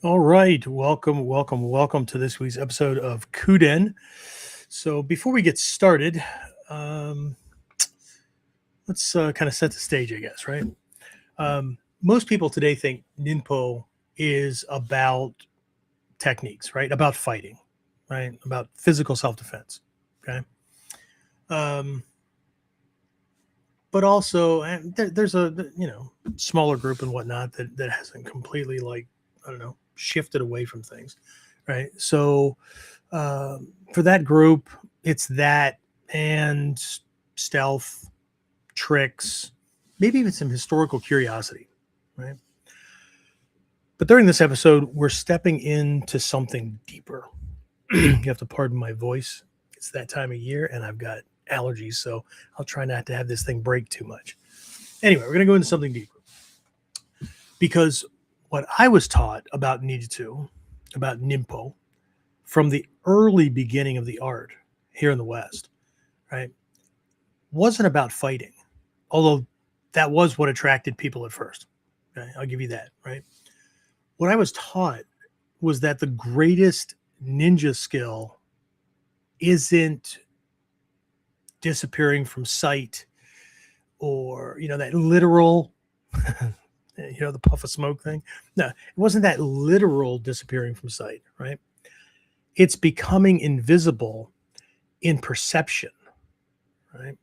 All right, welcome to this week's episode of KUDEN. So before we get started, um, let's kind of set the stage, I guess, right? Most people today think Ninpo is about techniques, right? About fighting, right? About physical self-defense, okay? Um, but also, and there's a smaller group and whatnot that hasn't completely I don't know shifted away from things, right? So for that group, it's that and stealth, tricks, maybe even some historical curiosity, right? But during this episode, we're stepping into something deeper. You have to pardon my voice. It's that time of year, and I've got allergies, so I'll try not to have this thing break too much. Anyway, we're going to go into something deeper because what I was taught about Ninjutsu, about Ninpo, from the early beginning of the art here in the West, right, wasn't about fighting, although that was what attracted people at first. Okay? I'll give you that, right? What I was taught was that the greatest ninja skill isn't disappearing from sight or, that literal, the puff of smoke thing. No, it wasn't that literal disappearing from sight, right? It's becoming invisible in perception, right?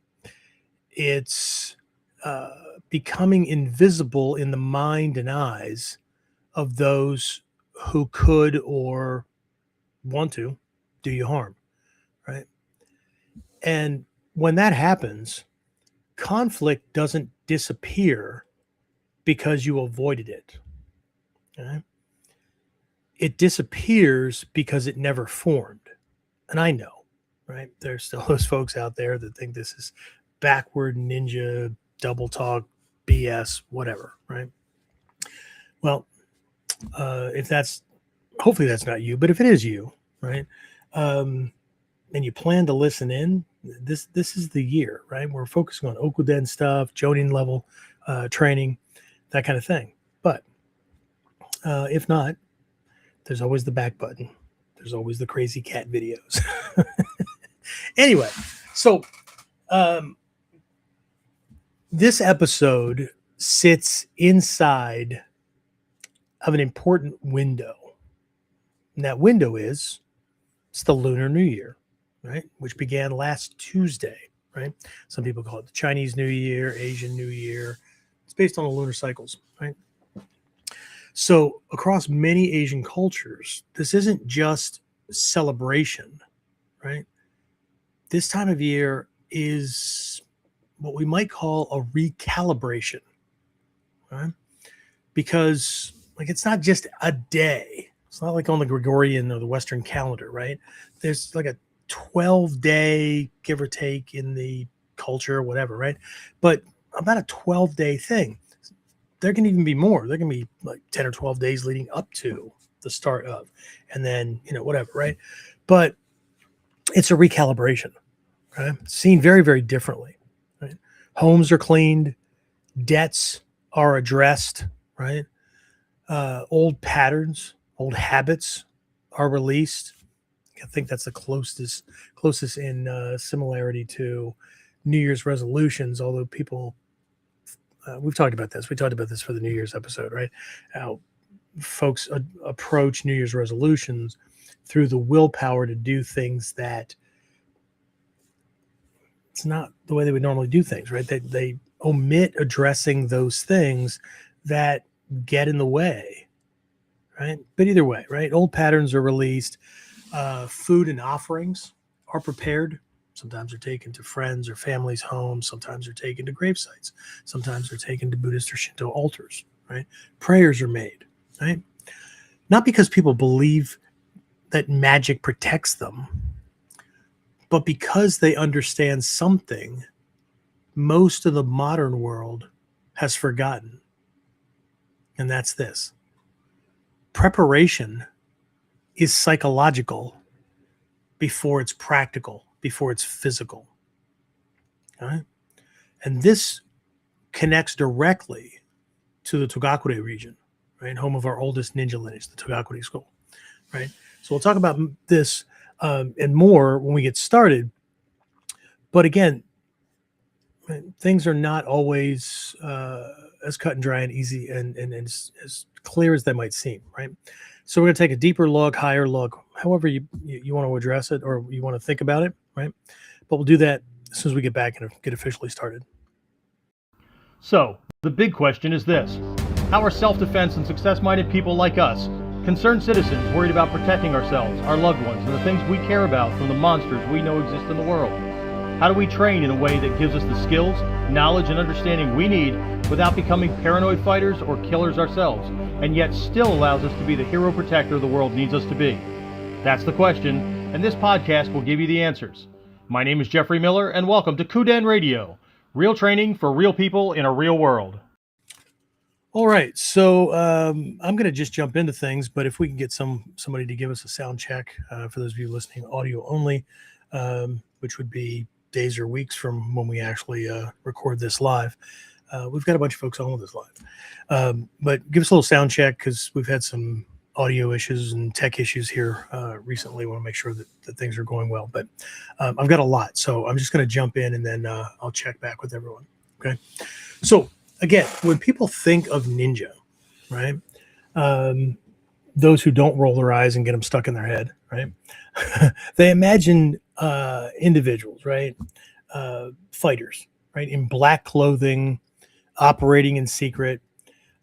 It's becoming invisible in the mind and eyes of those who could or want to do you harm, right? And when that happens, conflict doesn't disappear because you avoided it. Okay? It disappears because it never formed. And I know, right? There's still those folks out there that think this is backward ninja, double talk, BS, whatever, right? Well, if that's hopefully that's not you, but if it is you, right? And you plan to listen in, this is the year, right? We're focusing on KUDEN stuff, Jonin-level training, that kind of thing. But if not, there's always the back button. There's always the crazy cat videos. Anyway, so this episode sits inside of an important window. And that window it's the Lunar New Year, right? Which began last Tuesday, right? Some people call it the Chinese New Year, Asian New Year. It's based on the lunar cycles, right? So across many Asian cultures, this isn't just celebration, right? This time of year is what we might call a recalibration, right? Because it's not just a day. It's not like on the Gregorian or the Western calendar, right? There's like a 12-day, give or take, in the culture or whatever, right? But about a 12-day thing. There can even be more. There can be like 10 or 12 days leading up to the start of, and then, whatever, right? But it's a recalibration, right? Seen very, very differently, right? Homes are cleaned, debts are addressed, right? Old patterns, old habits are released. I think that's the closest in similarity to New Year's resolutions. Although people, we've talked about this. We talked about this for the New Year's episode, right? How folks approach New Year's resolutions through the willpower to do things that it's not the way they would normally do things, right? They omit addressing those things that get in the way, right? But either way, right? Old patterns are released. Food and offerings are prepared. Sometimes they're taken to friends or families' homes. Sometimes they're taken to grave sites. Sometimes they're taken to Buddhist or Shinto altars, right? Prayers are made, right? Not because people believe that magic protects them, but because they understand something most of the modern world has forgotten. And that's this: preparation is psychological before it's practical, before it's physical. Okay? And this connects directly to the Togakure region, right? Home of our oldest ninja lineage, the Togakure school, right? So we'll talk about this and more when we get started. But again, things are not always as cut and dry and easy and as clear as they might seem, right? So we're going to take a deeper look, higher look, however you want to address it or you want to think about it, right? But we'll do that as soon as we get back and get officially started. So, the big question is this. How are self-defense and success-minded people like us, concerned citizens worried about protecting ourselves, our loved ones, and the things we care about from the monsters we know exist in the world? How do we train in a way that gives us the skills, knowledge, and understanding we need without becoming paranoid fighters or killers ourselves, and yet still allows us to be the hero protector the world needs us to be? That's the question, and this podcast will give you the answers. My name is Jeffrey Miller, and welcome to KUDEN Radio. Real training for real people in a real world. All right, so I'm going to just jump into things, but if we can get somebody to give us a sound check for those of you listening audio only, which would be days or weeks from when we actually record this live. We've got a bunch of folks on with us live, but give us a little sound check because we've had some audio issues and tech issues here recently. We want to make sure that things are going well, but I've got a lot, so I'm just going to jump in and then I'll check back with everyone. Okay, so again, when people think of ninja, right, those who don't roll their eyes and get them stuck in their head, right, they imagine individuals, right, fighters, right, in black clothing, operating in secret,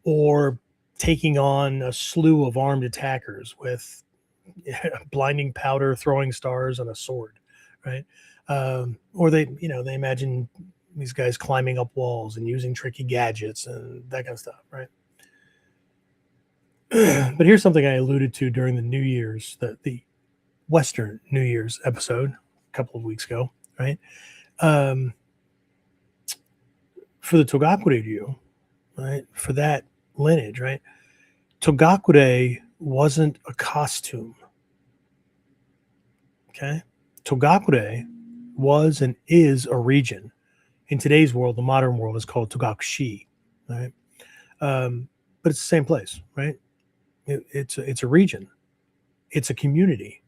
or taking on a slew of armed attackers with blinding powder, throwing stars, and a sword, right? Or they imagine these guys climbing up walls and using tricky gadgets and that kind of stuff, right? But here's something I alluded to during the New Year's, the Western New Year's episode a couple of weeks ago, right? For the Togakure Ryu, right? For that lineage, right? Togakure wasn't a costume. Okay? Togakure was and is a region. In today's world, the modern world is called Togakushi, right? But it's the same place, right? It's a region. It's a community.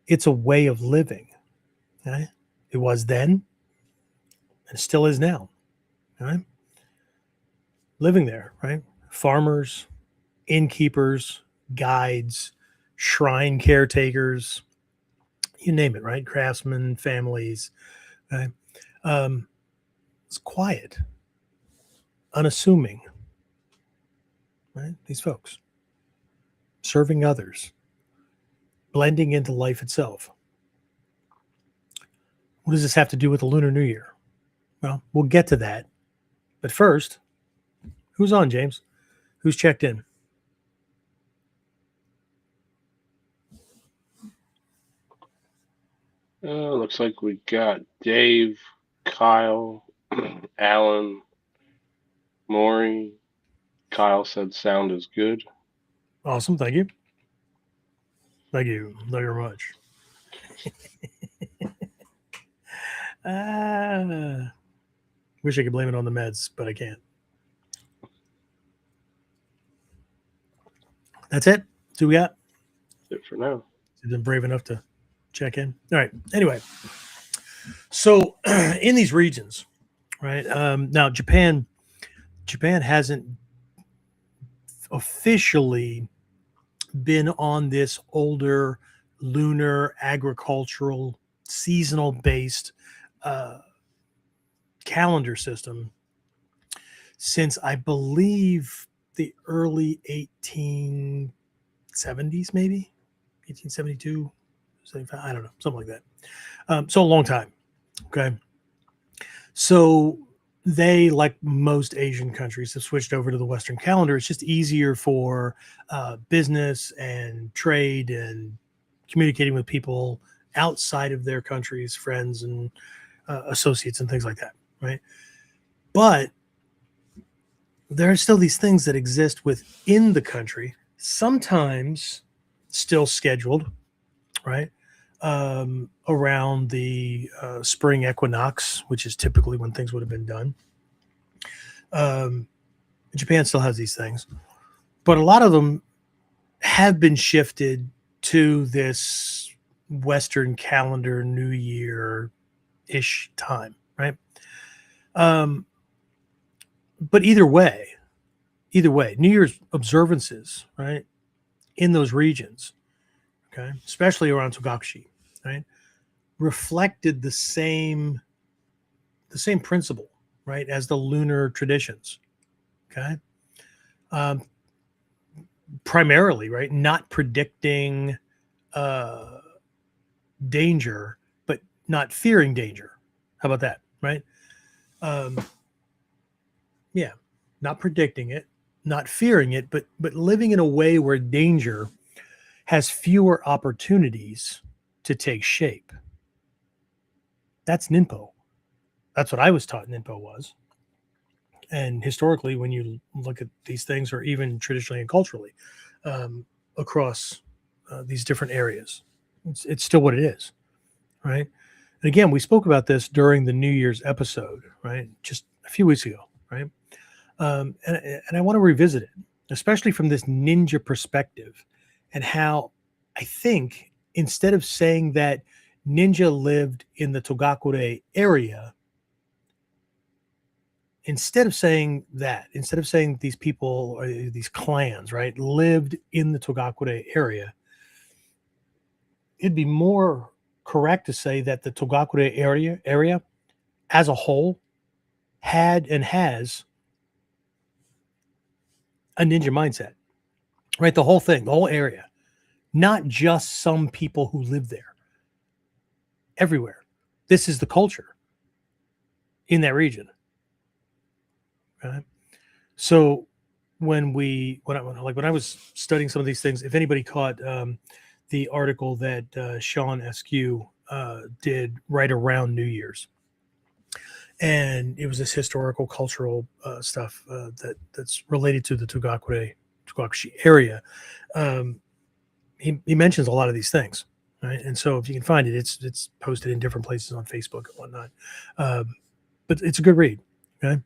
It's a way of living. Okay? It was then, and still is now. Right? Living there, right? Farmers, innkeepers, guides, shrine caretakers, you name it, right? Craftsmen, families. Right? It's quiet, unassuming, right? These folks serving others, blending into life itself. What does this have to do with the Lunar New Year? Well, we'll get to that. But first, who's on, James? Who's checked in? Looks like we got Dave, Kyle, Alan, Maury. Kyle said sound is good. Awesome. Thank you. Thank you. Thank you very much. Wish I could blame it on the meds, but I can't. That's it? That's who we got? That's it for now. You've been brave enough to check in. All right. Anyway, so in these regions, right? Now Japan hasn't officially been on this older lunar agricultural seasonal based calendar system since I believe the early 1870s, maybe 1872, 75, I don't know, something like that. So a long time. Okay. So they, like most Asian countries, have switched over to the Western calendar. It's just easier for business and trade and communicating with people outside of their countries, friends and associates and things like that, right? But there are still these things that exist within the country, sometimes still scheduled, right? Around the spring equinox, which is typically when things would have been done. Japan still has these things, But a lot of them have been shifted to this Western calendar New Year-ish time, right? But either way, New Year's observances, right, in those regions, okay, especially around Togakure, right, reflected the same principle, right, as the lunar traditions, okay, um, primarily, right, not predicting uh, danger, but not fearing danger. How about that, right? Um, yeah, not predicting it, not fearing it, but living in a way where danger has fewer opportunities to take shape. That's Ninpo. That's what I was taught Ninpo was. And historically, when you look at these things, or even traditionally and culturally, across these different areas, it's still what it is, right? And again, we spoke about this during the New Year's episode, right? Just a few weeks ago, right? And I want to revisit it, especially from this ninja perspective, and how I think instead of saying that ninja lived in the Togakure area, instead of saying these people or these clans, right, lived in the Togakure area, it'd be more correct to say that the Togakure area as a whole had and has a ninja mindset, right? The whole thing, the whole area, not just some people who live there. Everywhere. This is the culture in that region. Okay? So when I was studying some of these things, if anybody caught the article that Sean Askew did right around New Year's, and it was this historical, cultural stuff that's related to the Togakure area. He mentions a lot of these things, right? And so if you can find it, it's posted in different places on Facebook and whatnot. But it's a good read, okay?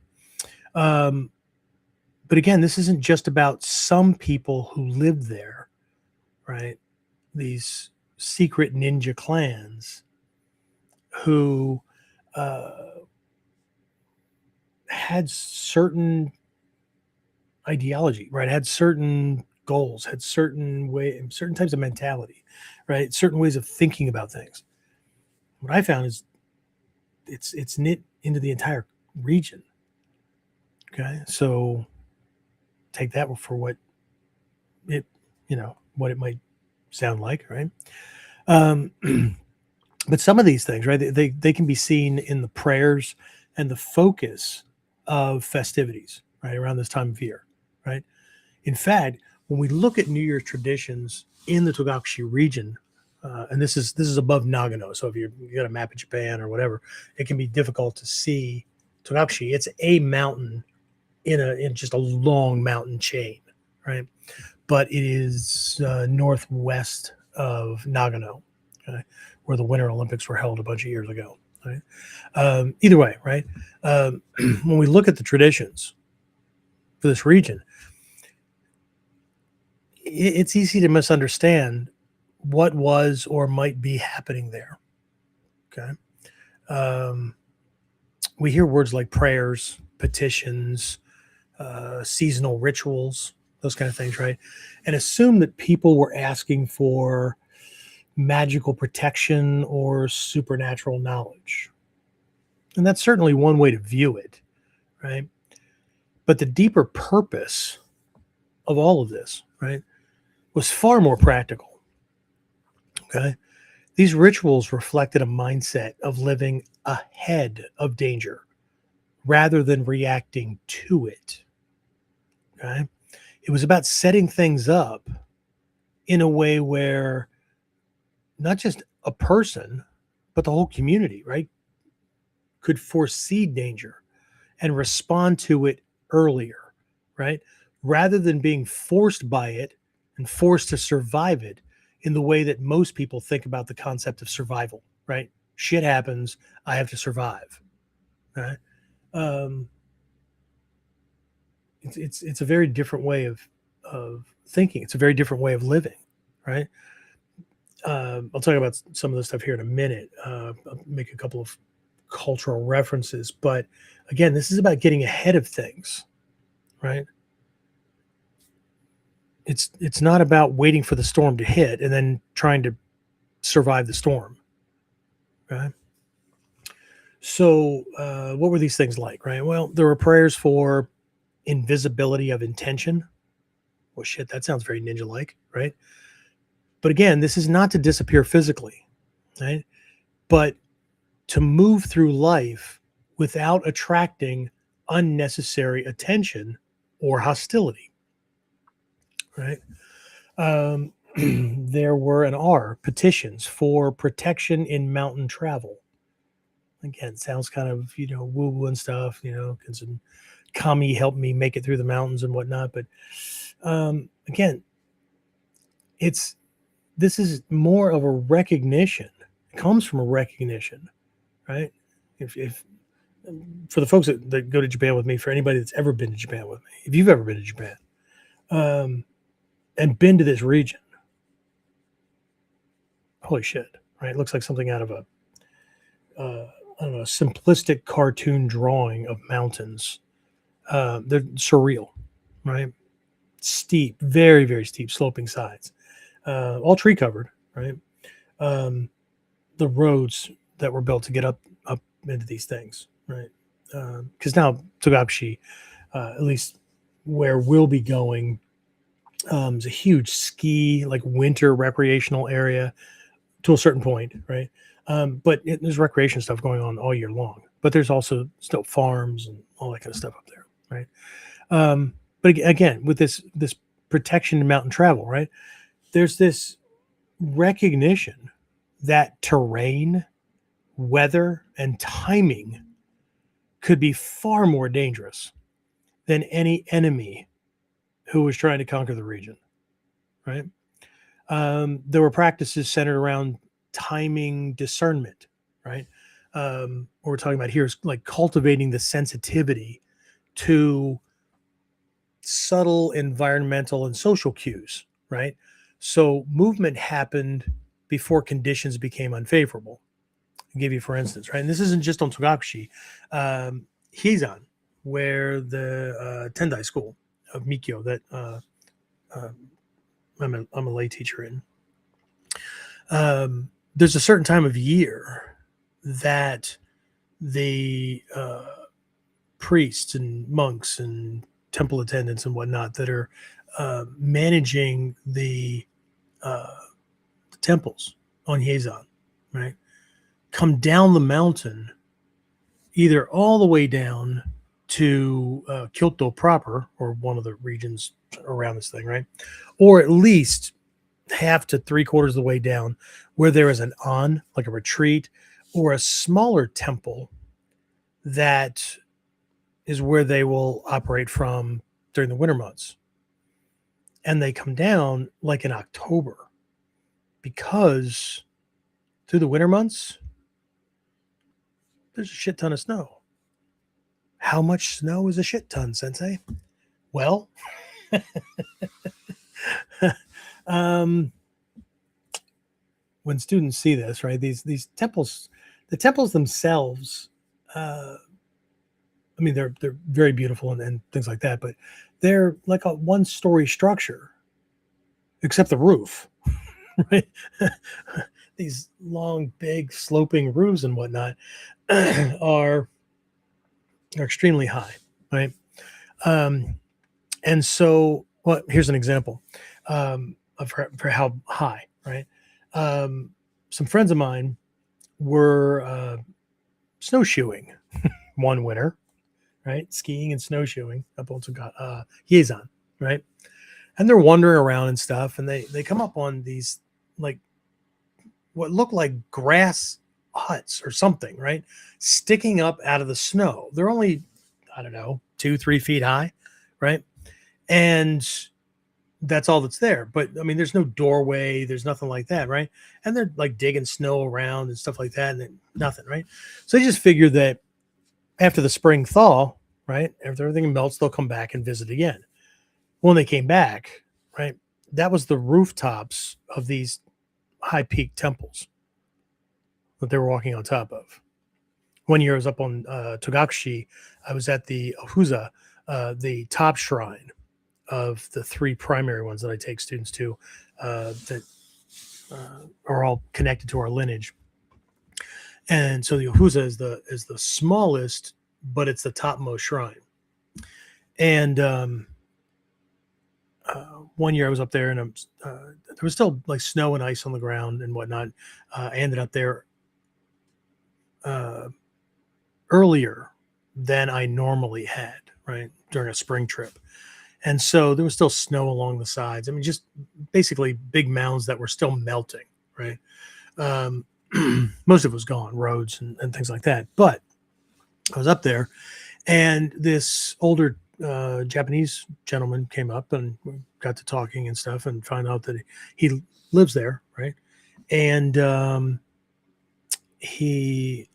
But again, this isn't just about some people who live there, right? These secret ninja clans who had certain ideology, right? Had certain goals, had certain types of mentality, right? Certain ways of thinking about things. What I found is it's knit into the entire region. Okay, so take that for what it what it might sound like, right? Um, but some of these things, right? They can be seen in the prayers and the focus of festivities, right, around this time of year, right? In fact, when we look at New Year's traditions in the Togakure region, and this is above Nagano, so if you got a map of Japan or whatever, it can be difficult to see Togakure. It's a mountain in just a long mountain chain, right? But it is northwest of Nagano, okay, where the Winter Olympics were held a bunch of years ago. Right? Either way, right? When we look at the traditions for this region, it's easy to misunderstand what was or might be happening there. Okay. We hear words like prayers, petitions, seasonal rituals, those kind of things, right? And assume that people were asking for magical protection or supernatural knowledge. And that's certainly one way to view it, right? But the deeper purpose of all of this, right, was far more practical. Okay. These rituals reflected a mindset of living ahead of danger rather than reacting to it. Okay. It was about setting things up in a way where not just a person, but the whole community, right, could foresee danger and respond to it earlier, right? Rather than being forced by it and forced to survive it in the way that most people think about the concept of survival, right? Shit happens, I have to survive. Right? It's a very different way of of thinking. It's a very different way of living, right? I'll talk about some of the stuff here in a minute. I'll make a couple of cultural references, but again, this is about getting ahead of things, right? It's not about waiting for the storm to hit and then trying to survive the storm, right? So, what were these things like, right? Well, there were prayers for invisibility of intention. Well, shit, that sounds very ninja-like, right? But again, this is not to disappear physically, right? But to move through life without attracting unnecessary attention or hostility, right? There were and are petitions for protection in mountain travel. Again, sounds kind of, woo-woo and stuff, can some kami help me make it through the mountains and whatnot. But again, this is more of a recognition. It comes from a recognition, right? If for the folks that go to Japan with me, for anybody that's ever been to Japan with me, if you've ever been to Japan and been to this region, holy shit, right? It looks like something out of a I don't know, a simplistic cartoon drawing of mountains. They're surreal, right? Steep, very, very steep sloping sides, all tree covered, right? The roads that were built to get up into these things, right? Because now Togakure, at least where we'll be going, is a huge ski, like winter recreational area to a certain point, right? But there's recreation stuff going on all year long. But there's also still farms and all that kind of stuff up there, right? But again, with this protection in mountain travel, right? There's this recognition that terrain, weather, and timing could be far more dangerous than any enemy who was trying to conquer the region, right? There were practices centered around timing discernment, right? What we're talking about here is like cultivating the sensitivity to subtle environmental and social cues, right? So movement happened before conditions became unfavorable. I'll give you, for instance, right? And this isn't just on Togakure, Heizan, where the Tendai school of Mikyo that I'm a lay teacher in. There's a certain time of year that the priests and monks and temple attendants and whatnot that are managing the temples on Heizan, right, come down the mountain, either all the way down to Kyoto proper, or one of the regions around this thing, right, or at least half to 3/4 of the way down, where there is an like a retreat or a smaller temple that is where they will operate from during the winter months. And they come down like in October, because through the winter months, there's a shit ton of snow. How much snow is a shit ton, Sensei? Well, when students see this, right, these temples, the temples themselves, I mean, they're very beautiful and things like that, but they're like a one-story structure, except the roof, right? These long, big, sloping roofs and whatnot are extremely high, right? And so, well, here's an example of for how high, right? Some friends of mine were snowshoeing one winter, right? Skiing and snowshoeing up on Heizan, right? And they're wandering around and stuff, and they come up on these like what look like grass huts or something, right? Sticking up out of the snow. They're only, I don't know, 2-3 feet high, right? And that's all that's there. But I mean, there's no doorway, there's nothing like that, right? And they're like digging snow around and stuff like that, and then nothing, right? So they just figure that after the spring thaw, right, after everything melts, they'll come back and visit again. When they came back, right, that was the rooftops of these high peak temples that they were walking on top of. One year I was up on Togakure. I was at the Ohuza, the top shrine of the three primary ones that I take students to that are all connected to our lineage. And so the Ohuza is the smallest, but it's the topmost shrine. And one year I was up there, and there was still like snow and ice on the ground and whatnot. I ended up there earlier than I normally had, right, during a spring trip. And so there was still snow along the sides. I mean, just basically big mounds that were still melting, right? Most of it was gone, roads and things like that. But I was up there, and this older Japanese gentleman came up, and we got to talking and stuff, and found out that he lives there, right? And he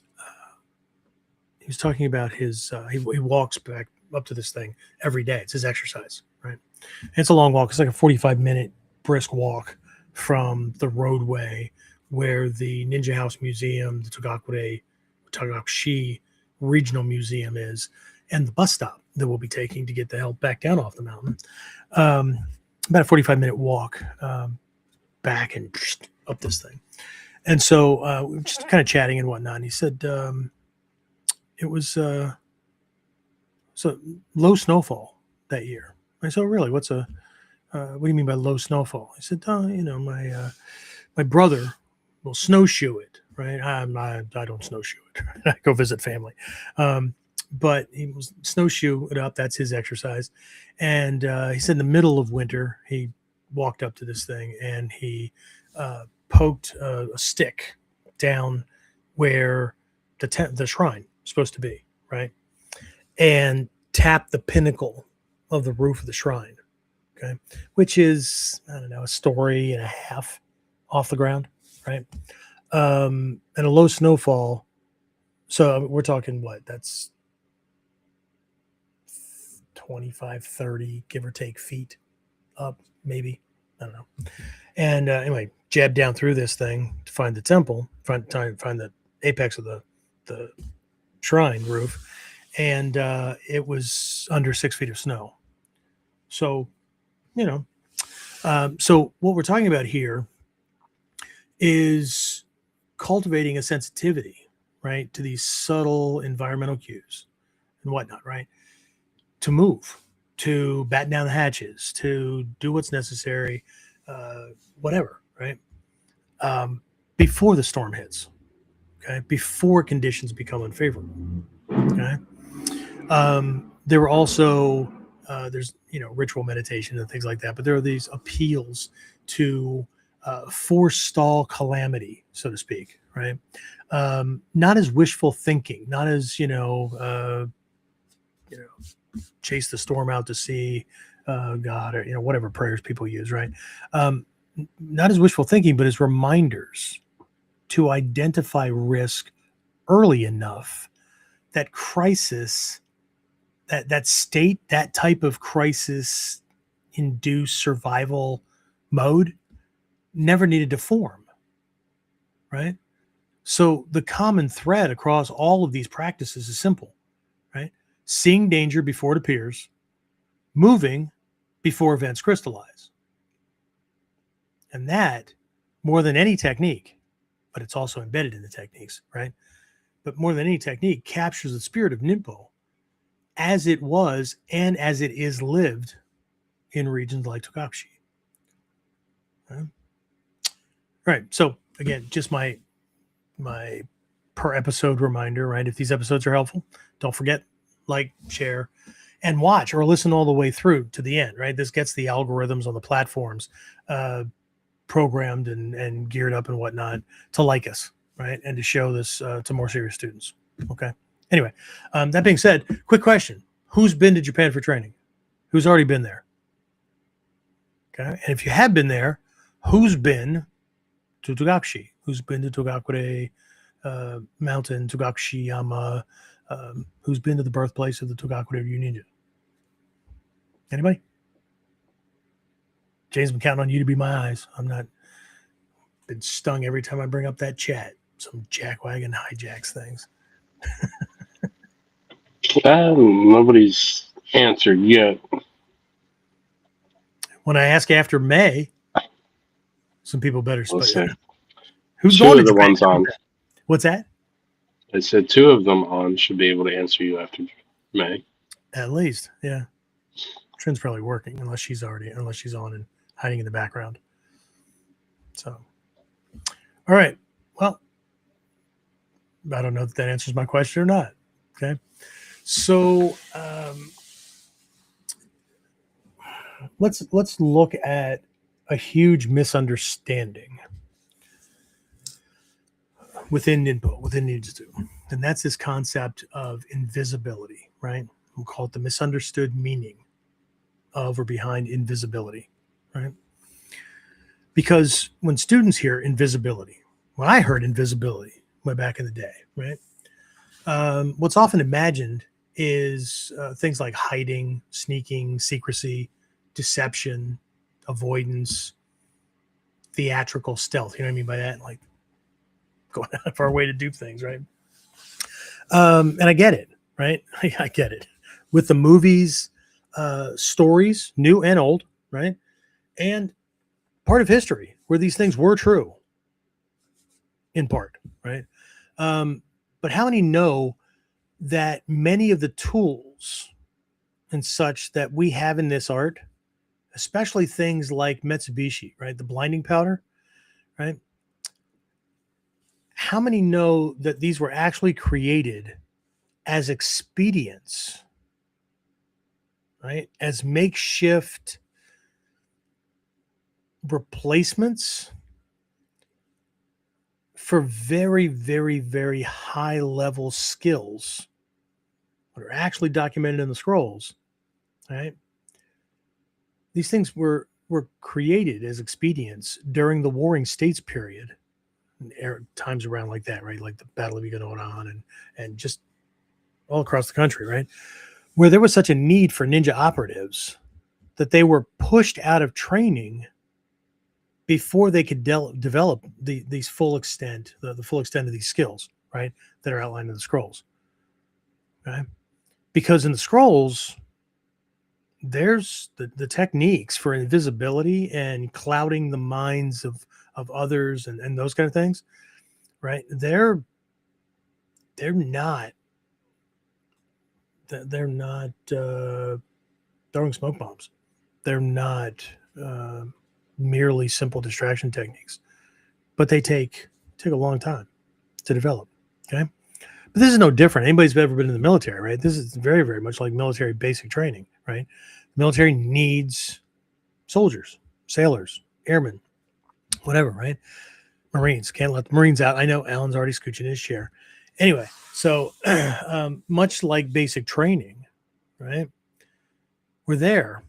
was talking about his he walks back up to this thing every day. It's his exercise, right? And it's a long walk. It's like a 45-minute brisk walk from the roadway where the Ninja House Museum, the Togakure Regional Museum is, and the bus stop that we'll be taking to get the hell back down off the mountain. About a 45-minute walk back and up this thing. And so we were just kind of chatting and whatnot. And he said it was so low snowfall that year. I said, "Oh, really? What do you mean by low snowfall?" He said, my brother will snowshoe it, right? I don't snowshoe it. I go visit family. But he will snowshoe it up. That's his exercise. And he said in the middle of winter, he walked up to this thing and he poked a stick down where the shrine is supposed to be, right? And tapped the pinnacle of the roof of the shrine, okay? Which is, I don't know, a story and a half off the ground, right? And a low snowfall. So we're talking what? That's 25, 30, give or take feet up, maybe. I don't know. And anyway, jabbed down through this thing to find the temple, find the apex of the shrine roof. And it was under 6 feet of snow. So, so what we're talking about here is cultivating a sensitivity, right, to these subtle environmental cues and whatnot, right? To move, to batten down the hatches, to do what's necessary, whatever, right? Before the storm hits, okay? Before conditions become unfavorable, okay? There were also, there's, ritual meditation and things like that, but there are these appeals to forestall calamity, so to speak, right? Not as wishful thinking, not as, chase the storm out to sea, God, or, whatever prayers people use, right? Not as wishful thinking, but as reminders to identify risk early enough that crisis, that state, that type of crisis induced survival mode never needed to form, right? So the common thread across all of these practices is simple, right? Seeing danger before it appears, moving before events crystallize. And that, more than any technique, but it's also embedded in the techniques, right? But more than any technique, captures the spirit of Ninpo as it was and as it is lived in regions like Togakure. Right. So again, just my per episode reminder, right? If these episodes are helpful, don't forget, like, share, and watch or listen all the way through to the end, right? This gets the algorithms on the platforms programmed and geared up and whatnot to like us, right? And to show this to more serious students. Okay. Anyway, that being said, quick question. Who's been to Japan for training? Who's already been there? Okay. And if you have been there, who's been to Togakure? Who's been to Togakure Mountain, Togakure-yama? Who's been to the birthplace of the Togakure Ninja? Anybody? James, I'm counting on you to be my eyes. I'm not been stung every time I bring up that chat. Some jackwagon hijacks things. Nobody's answered yet. When I ask after May, some people better Let's split. see. Who's Two going of to the Japan? ones on. What's that? I said 2 of them on should be able to answer you after May. At least, yeah. Trin's probably working unless she's on and hiding in the background. So, all right. Well, I don't know if that answers my question or not. Okay. So let's look at a huge misunderstanding within Ninpo, within Ninjutsu. And that's this concept of invisibility, right? We'll call it the misunderstood meaning of or behind invisibility, right? Because when students hear invisibility, when I heard invisibility way back in the day, right? What's often imagined is things like hiding, sneaking, secrecy, deception, avoidance, theatrical stealth. You know what I mean by that? Like going out of our way to do things, right? And I get it, right? I get it. With the movies, stories, new and old, right? And part of history where these things were true in part, right? But how many know that many of the tools and such that we have in this art, especially things like Mitsubishi, right? The blinding powder, right? How many know that these were actually created as expedients, right? As makeshift replacements for very, very, very high level skills that are actually documented in the scrolls, right? These things were created as expedients during the Warring States period, times around like that, right? Like the Battle of Iguanodon and just all across the country, right? Where there was such a need for ninja operatives that they were pushed out of training before they could develop these full extent, the full extent of these skills, right? That are outlined in the scrolls, right? Because in the scrolls, there's the techniques for invisibility and clouding the minds of others and those kind of things, right? They're not throwing smoke bombs. They're not merely simple distraction techniques, but they take a long time to develop. Okay, but this is no different. Anybody's ever been in the military, right? This is very, very much like military basic training, right? The military needs soldiers, sailors, airmen, whatever, right? Marines, can't let the Marines out. I know Alan's already scooching his chair. Anyway, so much like basic training, right? We're there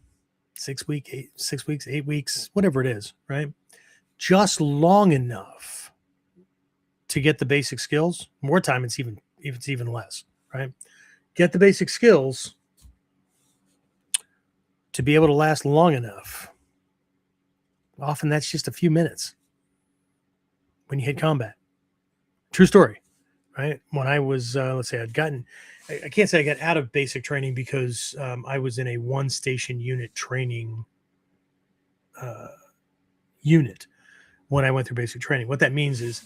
6 weeks, 8 weeks, whatever it is, right? Just long enough to get the basic skills. More time, it's even less, right? Get the basic skills to be able to last long enough. Often that's just a few minutes when you hit combat. True story, right? When I was, let's say I can't say I got out of basic training because I was in a one station unit training unit when I went through basic training. What that means is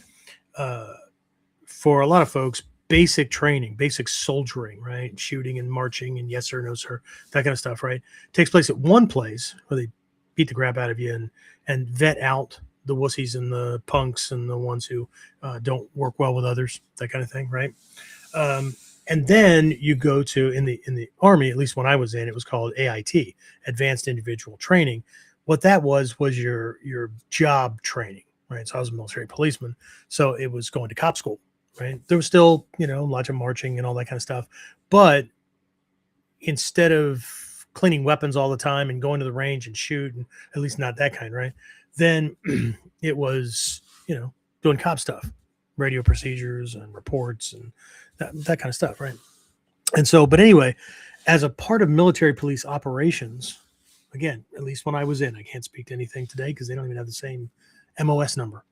for a lot of folks, basic training, basic soldiering, right? Shooting and marching and yes sir, no sir, that kind of stuff, right? Takes place at one place where they beat the crap out of you and vet out the wussies and the punks and the ones who don't work well with others, that kind of thing, right? And then you go to in the Army, at least when I was in, it was called AIT, Advanced Individual Training. What that was your job training, right? So I was a military policeman, so it was going to cop school, right? There was still, lots of marching and all that kind of stuff, but instead of cleaning weapons all the time and going to the range and shoot, and at least not that kind, right? Then it was, doing cop stuff, radio procedures and reports and that kind of stuff, right? And so, but anyway, as a part of military police operations, Again, at least when I was in. I can't speak to anything today because they don't even have the same MOS number.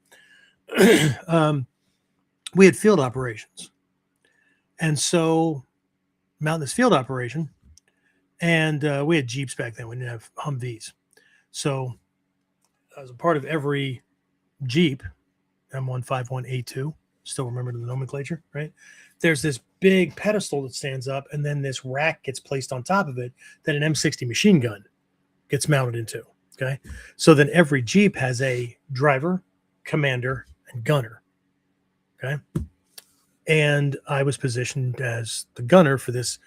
We had field operations. And so mounting this field operation, and we had Jeeps back then. We didn't have Humvees. So as a part of every Jeep, M151A2, still remember the nomenclature, right? There's this big pedestal that stands up, and then this rack gets placed on top of it that an M60 machine gun gets mounted into, okay? So then every Jeep has a driver, commander, and gunner, okay? And I was positioned as the gunner for this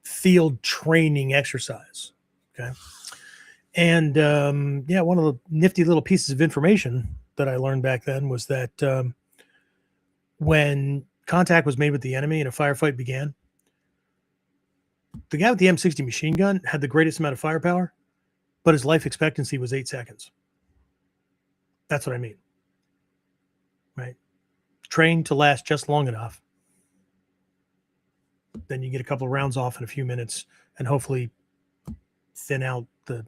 field training exercise, okay? And one of the nifty little pieces of information that I learned back then was that when contact was made with the enemy and a firefight began, the guy with the M60 machine gun had the greatest amount of firepower, but his life expectancy was 8 seconds. That's what I mean, right? Trained to last just long enough. Then you get a couple of rounds off in a few minutes and hopefully thin out the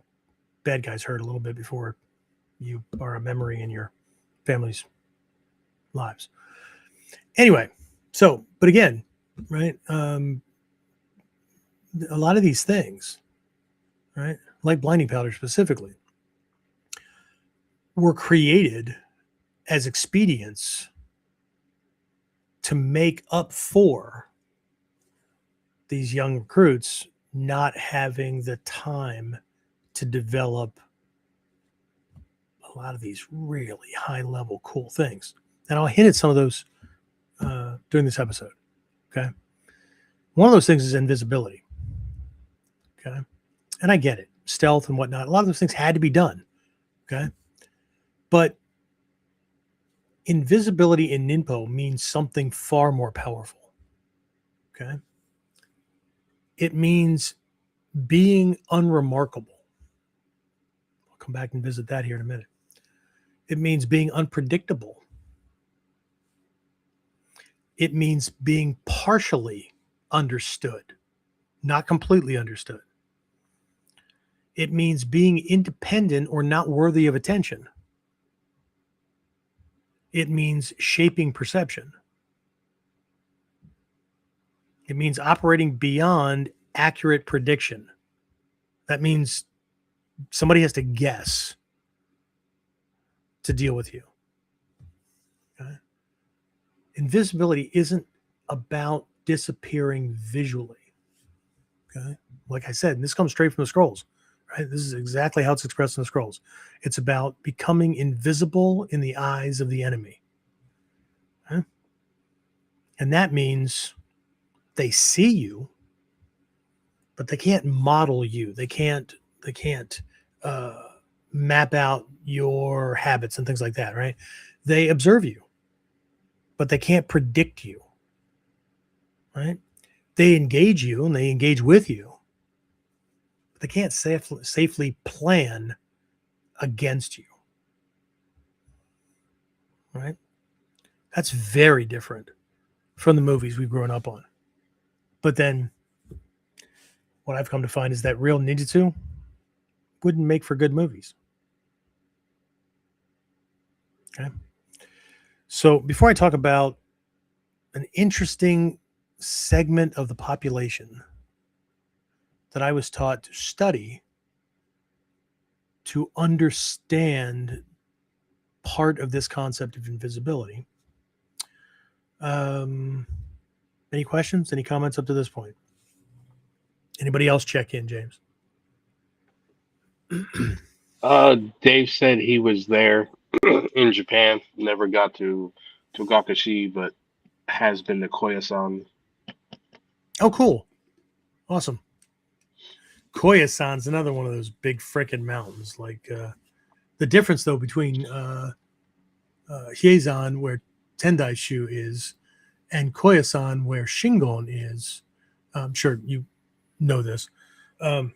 bad guys hurt a little bit before you are a memory in your family's lives. Anyway, so, but again, right? A lot of these things, right? Like blinding powder specifically, were created as expedients to make up for these young recruits not having the time to develop a lot of these really high level cool things. And I'll hint at some of those during this episode. Okay. One of those things is invisibility. Okay. And I get it. Stealth and whatnot. A lot of those things had to be done. Okay. But invisibility in Ninpo means something far more powerful. Okay. It means being unremarkable. I'll come back and visit that here in a minute. It means being unpredictable. It means being partially understood, not completely understood. It means being independent or not worthy of attention. It means shaping perception. It means operating beyond accurate prediction. That means somebody has to guess to deal with you. Okay? Invisibility isn't about disappearing visually. Okay? Like I said, and this comes straight from the scrolls, right? This is exactly how it's expressed in the scrolls. It's about becoming invisible in the eyes of the enemy. Okay? And that means they see you, but they can't model you. They can't map out your habits and things like that, right? They observe you, but they can't predict you, right? They engage you and they engage with you, but they can't safely plan against you, right? That's very different from the movies we've grown up on. But then what I've come to find is that real ninjutsu wouldn't make for good movies. Okay. So before I talk about an interesting segment of the population that I was taught to study to understand part of this concept of invisibility. Any questions? Any comments up to this point? Anybody else check in, James? Dave said he was there in Japan. Never got to Togakure, but has been to Koyasan. Oh, cool. Awesome. Koyasan's another one of those big frickin' mountains. Like the difference, though, between Hiezan, where Tendaishu is, and Koyasan, where Shingon is, I'm sure you know this. On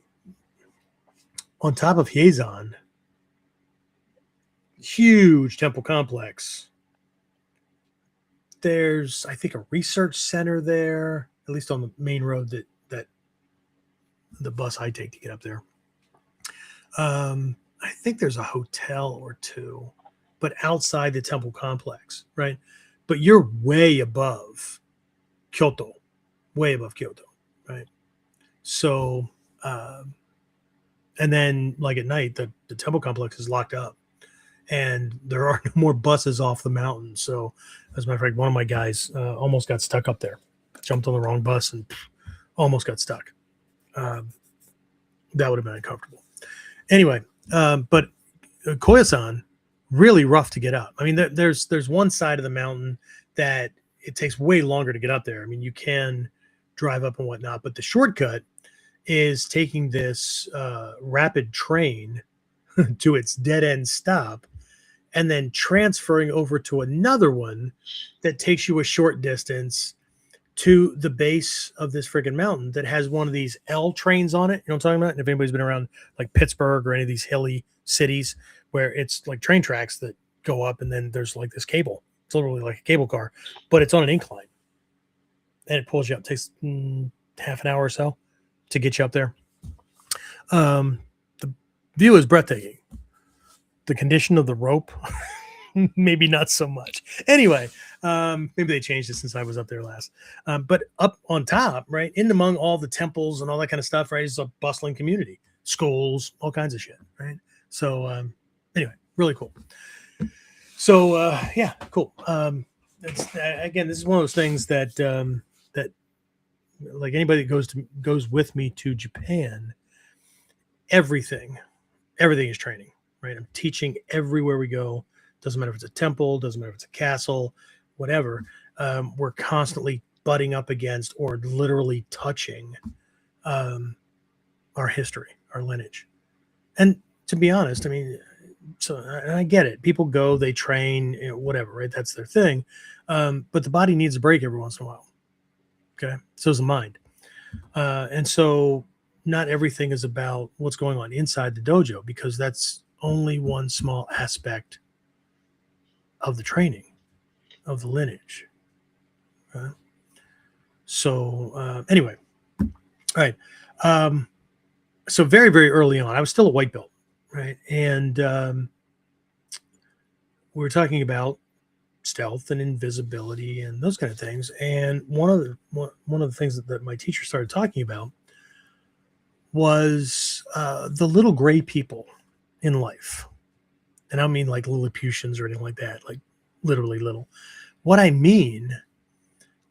top of Hiezan, huge temple complex. There's, I think, a research center there, at least on the main road that the bus I take to get up there. I think there's a hotel or two, but outside the temple complex, right? But you're way above Kyoto, right? So, and then like at night, the temple complex is locked up, and there are no more buses off the mountain. So, as a matter of fact, one of my guys almost got stuck up there, jumped on the wrong bus and almost got stuck. That would have been uncomfortable. Anyway, but Koyasan, really rough to get up. I mean, there's one side of the mountain that it takes way longer to get up there. I mean, you can drive up and whatnot, but the shortcut is taking this rapid train to its dead end stop and then transferring over to another one that takes you a short distance to the base of this freaking mountain that has one of these L trains on it. You know what I'm talking about? And if anybody's been around like Pittsburgh or any of these hilly cities where it's like train tracks that go up and then there's like this cable. It's literally like a cable car, but it's on an incline. And it pulls you up. It takes half an hour or so to get you up there. The view is breathtaking. The condition of the rope, maybe not so much. Anyway, maybe they changed it since I was up there last. But up on top, right, in among all the temples and all that kind of stuff, right, is a bustling community, schools, all kinds of shit, right? So anyway, really cool. So yeah, cool. Again, this is one of those things that that like anybody that goes with me to Japan, everything is training, right? I'm teaching everywhere we go. Doesn't matter if it's a temple, doesn't matter if it's a castle, whatever. We're constantly butting up against or literally touching our history, our lineage. And to be honest, I mean, so I get it. People go, they train, you know, whatever, right? That's their thing. But the body needs a break every once in a while. Okay. So is the mind. And so not everything is about what's going on inside the dojo, because that's only one small aspect of the training, of the lineage. So anyway, all right. So very, very early on, I was still a white belt, right? And we were talking about stealth and invisibility and those kind of things. And one of the things that my teacher started talking about was the little gray people in life. And I don't mean like Lilliputians or anything like that, like literally little. What I mean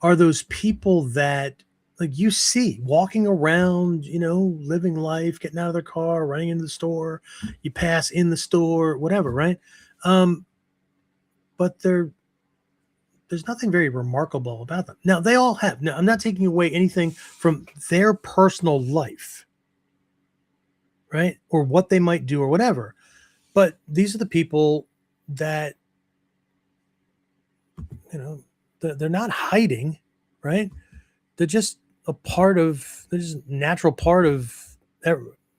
are those people that like you see walking around, you know, living life, getting out of their car, running into the store, you pass in the store, whatever, right? But there's nothing very remarkable about them. Now, they all have. Now, I'm not taking away anything from their personal life, right? Or what they might do or whatever. But these are the people that, you know, they're not hiding, right? They're just they're just a natural part of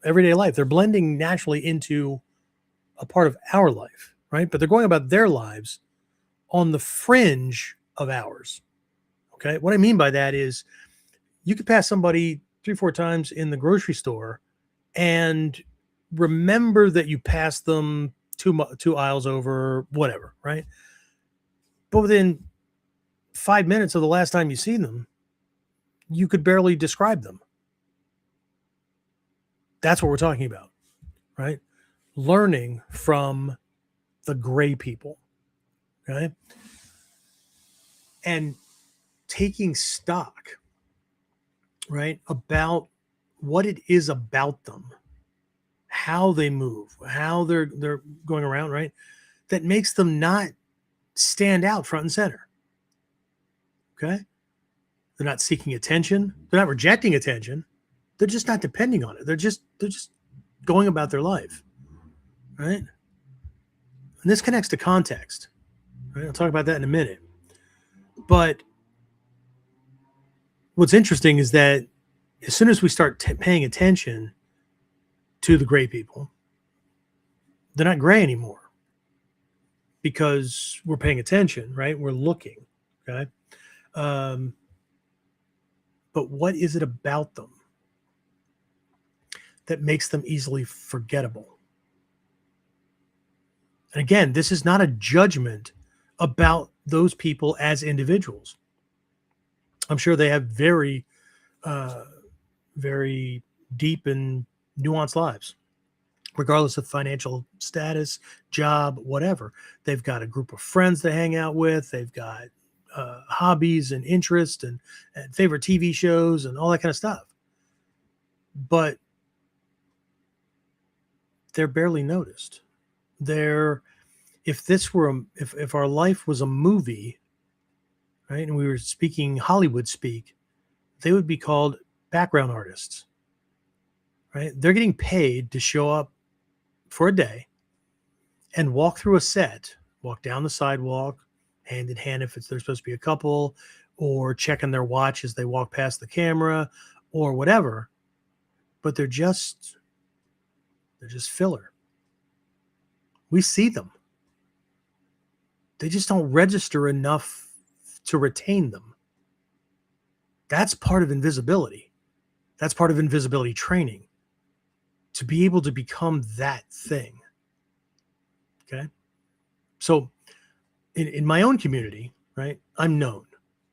everyday life. They're blending naturally into a part of our life, right? But they're going about their lives on the fringe of ours. Okay. What I mean by that is you could pass somebody 3-4 times in the grocery store and remember that you passed them two aisles over, whatever, right? But within 5 minutes of the last time you seen them, you could barely describe them. That's what we're talking about, right? Learning from the gray people, okay? And taking stock, right, about what it is about them, how they move, how they're going around, right, that makes them not stand out front and center. Okay? They're not seeking attention. They're not rejecting attention. They're just not depending on it. They're just going about their life, right? And this connects to context, right? I'll talk about that in a minute. But what's interesting is that as soon as we start paying attention to the gray people, they're not gray anymore because we're paying attention, right? We're looking, okay? But what is it about them that makes them easily forgettable. And again, this is not a judgment about those people as individuals. I'm sure they have very, very deep and nuanced lives, regardless of financial status, job, whatever. They've got a group of friends they hang out with. They've got hobbies and interests and favorite TV shows and all that kind of stuff. But they're barely noticed. If our life was a movie, right, and we were speaking Hollywood speak, they would be called background artists, right? They're getting paid to show up for a day and walk through a set, walk down the sidewalk, hand in hand if they're supposed to be a couple, or checking their watch as they walk past the camera, or whatever. But they're just filler. We see them. They just don't register enough to retain them. That's part of invisibility. That's part of invisibility training, to be able to become that thing. Okay. So in my own community, right, I'm known.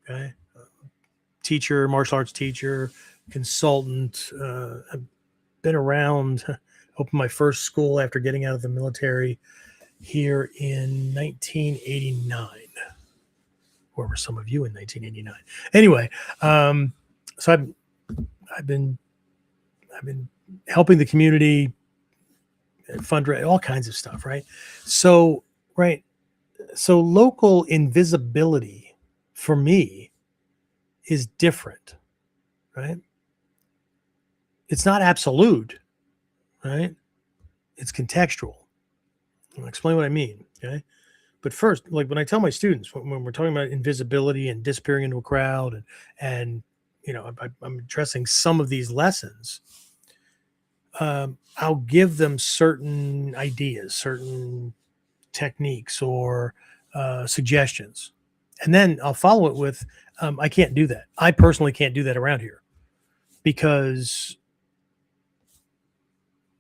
Okay. Teacher, martial arts teacher, consultant. I've been around, opened my first school after getting out of the military here in 1989. Where were some of you in 1989? Anyway, so I've been helping the community, fundraise, all kinds of stuff, right? So local invisibility for me is different, right? It's not absolute, right? It's contextual. I'll explain what I mean, okay? But first, like when I tell my students, when we're talking about invisibility and disappearing into a crowd, and I'm addressing some of these lessons, I'll give them certain ideas, certain techniques, or suggestions, and then I'll follow it with, I can't do that. I personally can't do that around here because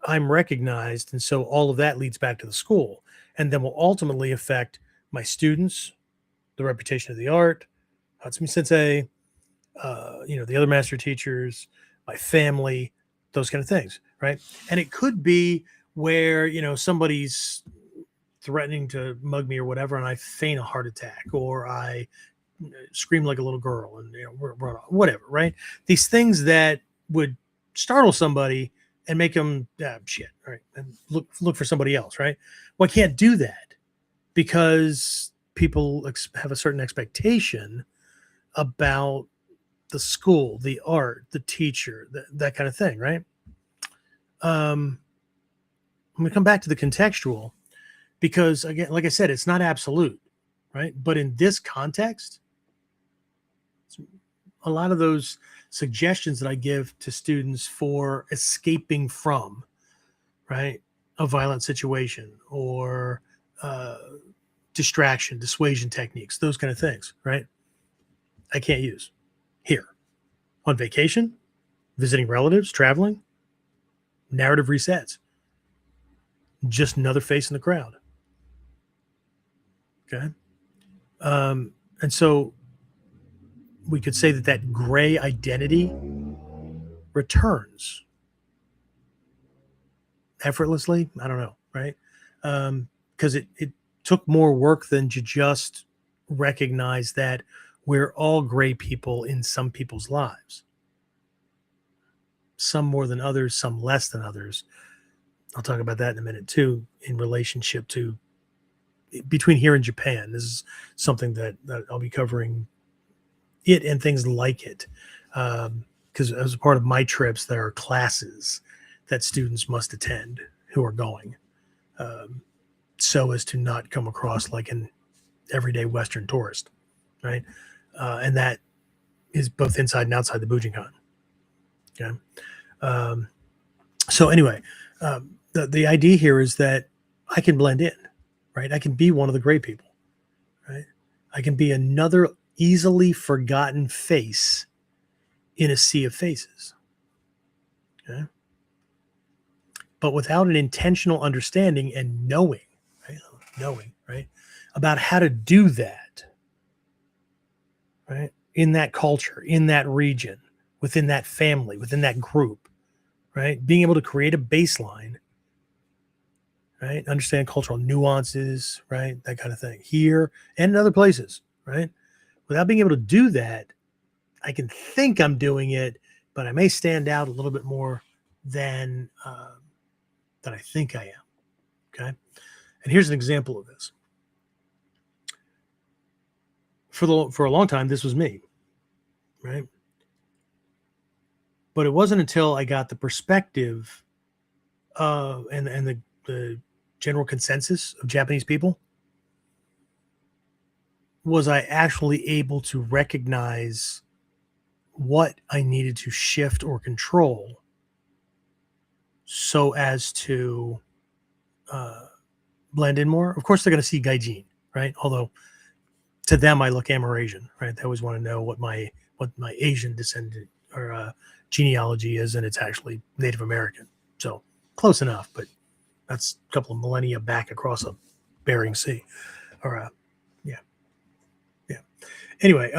I'm recognized, and so all of that leads back to the school, and then will ultimately affect my students, the reputation of the art, Hatsumi Sensei, the other master teachers, my family, those kind of things, right? And it could be where somebody's threatening to mug me or whatever, and I feign a heart attack, or I scream like a little girl, and run off, whatever, right? These things that would startle somebody and make them shit, right? And look for somebody else, right? Well, I can't do that because people have a certain expectation about the school, the art, the teacher, that kind of thing, right? I'm going to come back to the contextual because, again, like I said, it's not absolute, right? But in this context, a lot of those suggestions that I give to students for escaping from, right, a violent situation, or distraction, dissuasion techniques, those kind of things, right, I can't use here. On vacation, visiting relatives, traveling, narrative resets. Just another face in the crowd. Okay. And so we could say that gray identity returns effortlessly. I don't know, right? Because it took more work than to just recognize that we're all gray people in some people's lives. Some more than others, some less than others. I'll talk about that in a minute too, in relationship to between here and Japan. This is something that I'll be covering, it and things like it. Because as a part of my trips, there are classes that students must attend who are going, so as to not come across like an everyday Western tourist, right? And that is both inside and outside the Bujinkan. Okay. So anyway, the idea here is that I can blend in, right? I can be one of the gray people, right? I can be another easily forgotten face in a sea of faces. Okay. but without an intentional understanding and knowing, right, about how to do that, right, in that culture, in that region, within that family, within that group, right, being able to create a baseline, right, understand cultural nuances, right, that kind of thing here and in other places, right, without being able to do that, I can think I'm doing it, but I may stand out a little bit more than I think I am. Okay. And here's an example of this. For a long time, this was me, right? But it wasn't until I got the perspective and the general consensus of Japanese people was I actually able to recognize what I needed to shift or control so as to blend in more. Of course, they're going to see gaijin, right? Although to them, I look Amerasian, right? They always want to know what my Asian descendant or genealogy is, and it's actually Native American. So close enough, but that's a couple of millennia back across a Bering Sea. Or yeah. Anyway,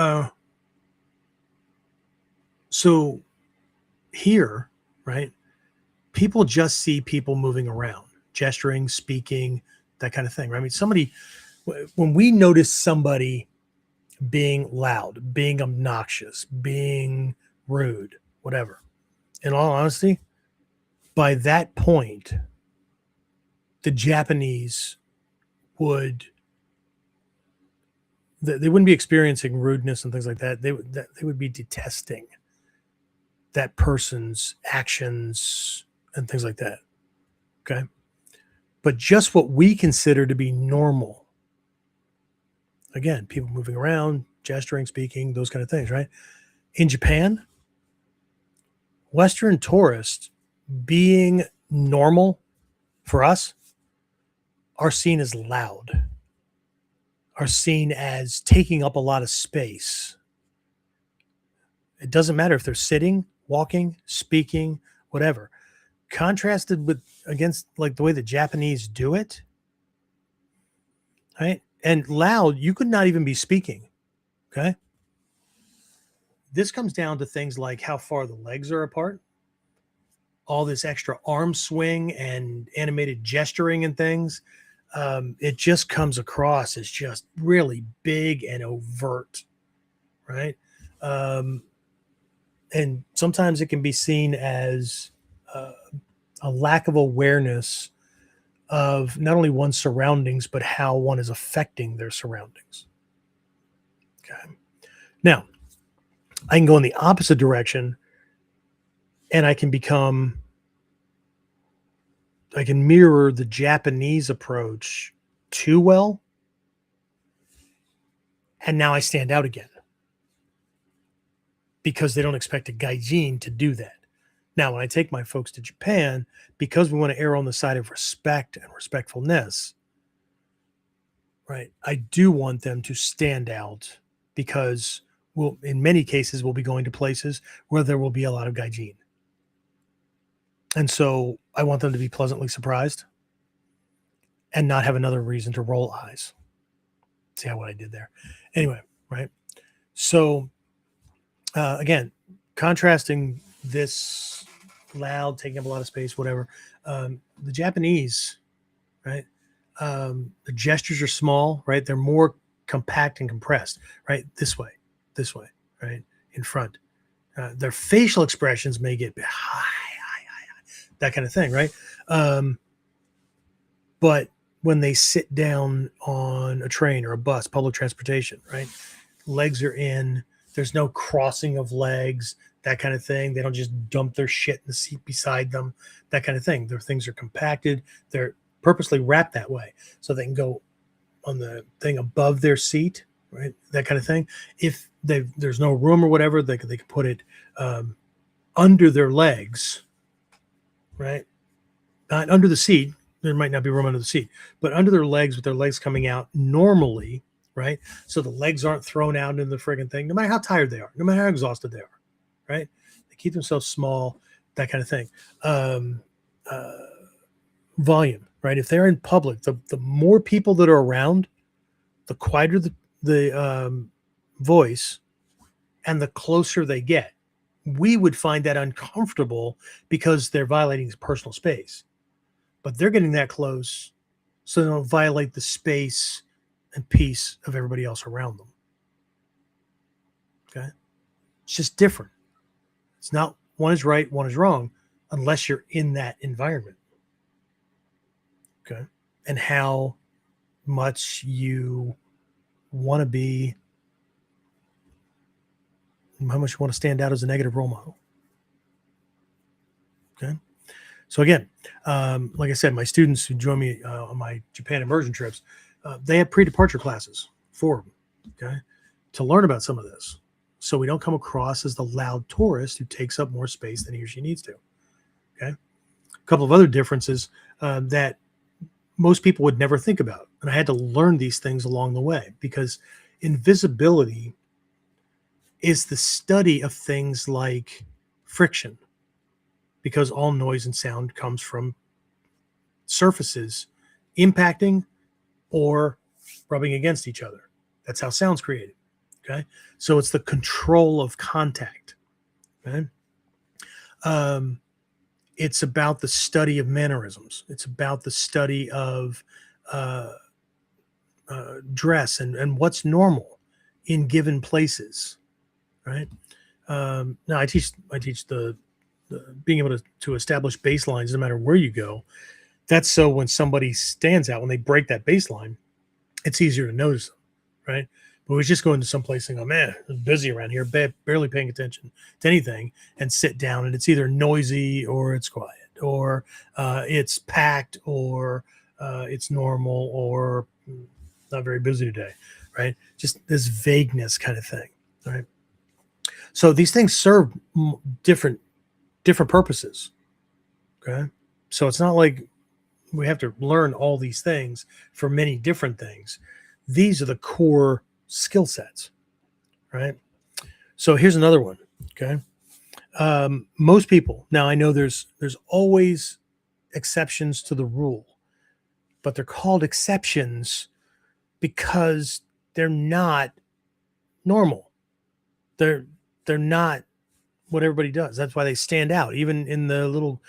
so here, right? People just see people moving around, gesturing, speaking, that kind of thing, right? I mean, when we notice somebody being loud, being obnoxious, being rude, whatever, in all honesty, by that point, the Japanese they wouldn't be experiencing rudeness and things like that. They would be detesting that person's actions and things like that. Okay. But just what we consider to be normal, again, people moving around, gesturing, speaking, those kind of things, right? In Japan, Western tourists being normal for us are seen as loud, are seen as taking up a lot of space. It doesn't matter if they're sitting, walking, speaking, whatever. Contrasted against like the way the Japanese do it, right? And loud, you could not even be speaking. Okay. This comes down to things like how far the legs are apart, all this extra arm swing and animated gesturing and things. It just comes across as just really big and overt, right? And sometimes it can be seen as a lack of awareness of not only one's surroundings, but how one is affecting their surroundings. Okay. Now, I can go in the opposite direction and I can mirror the Japanese approach too well. And now I stand out again because they don't expect a gaijin to do that. Now, when I take my folks to Japan, because we want to err on the side of respect and respectfulness, right, I do want them to stand out because in many cases, we'll be going to places where there will be a lot of gaijin. And so I want them to be pleasantly surprised and not have another reason to roll eyes. See what I did there? Anyway, right? So again, contrasting this loud, taking up a lot of space, whatever. The Japanese, right? The gestures are small, right? They're more compact and compressed, right? This way, right? In front. Their facial expressions may get high, that kind of thing, right? But when they sit down on a train or a bus, public transportation, right? Legs are in, there's no crossing of legs, that kind of thing. They don't just dump their shit in the seat beside them, that kind of thing. Their things are compacted. They're purposely wrapped that way so they can go on the thing above their seat, right? That kind of thing. If there's no room or whatever, they can put it under their legs, right? Not under the seat. There might not be room under the seat, but under their legs with their legs coming out normally, right? So the legs aren't thrown out into the friggin' thing, no matter how tired they are, no matter how exhausted they are, right? They keep themselves small, that kind of thing. volume, right? If they're in public, the more people that are around, the quieter the voice and the closer they get. We would find that uncomfortable because they're violating personal space, but they're getting that close so they don't violate the space and peace of everybody else around them. Okay. It's just different. It's not one is right, one is wrong, unless you're in that environment. Okay. And how much you want to be, how much you want to stand out as a negative role model. Okay. So again, like I said, my students who join me on my Japan immersion trips, they have pre-departure classes for them, okay, to learn about some of this, so we don't come across as the loud tourist who takes up more space than he or she needs to. Okay, a couple of other differences that most people would never think about, and I had to learn these things along the way, because invisibility is the study of things like friction, because all noise and sound comes from surfaces impacting or rubbing against each other. That's how sound's created. Okay. So it's the control of contact. Okay. It's about the study of mannerisms. It's about the study of dress and what's normal in given places. Right. Now I teach the being able to establish baselines no matter where you go. That's so when somebody stands out, when they break that baseline, it's easier to notice them, right? But we just go into some place and go, man, it's busy around here, barely paying attention to anything, and sit down, and it's either noisy or it's quiet, or it's packed, or it's normal, or not very busy today, right? Just this vagueness kind of thing, right? So these things serve different purposes, okay? So it's not like we have to learn all these things for many different things. These are the core skill sets, right? So here's another one, okay? Most people, now I know there's always exceptions to the rule, but they're called exceptions because they're not normal. They're not what everybody does. That's why they stand out, even in the little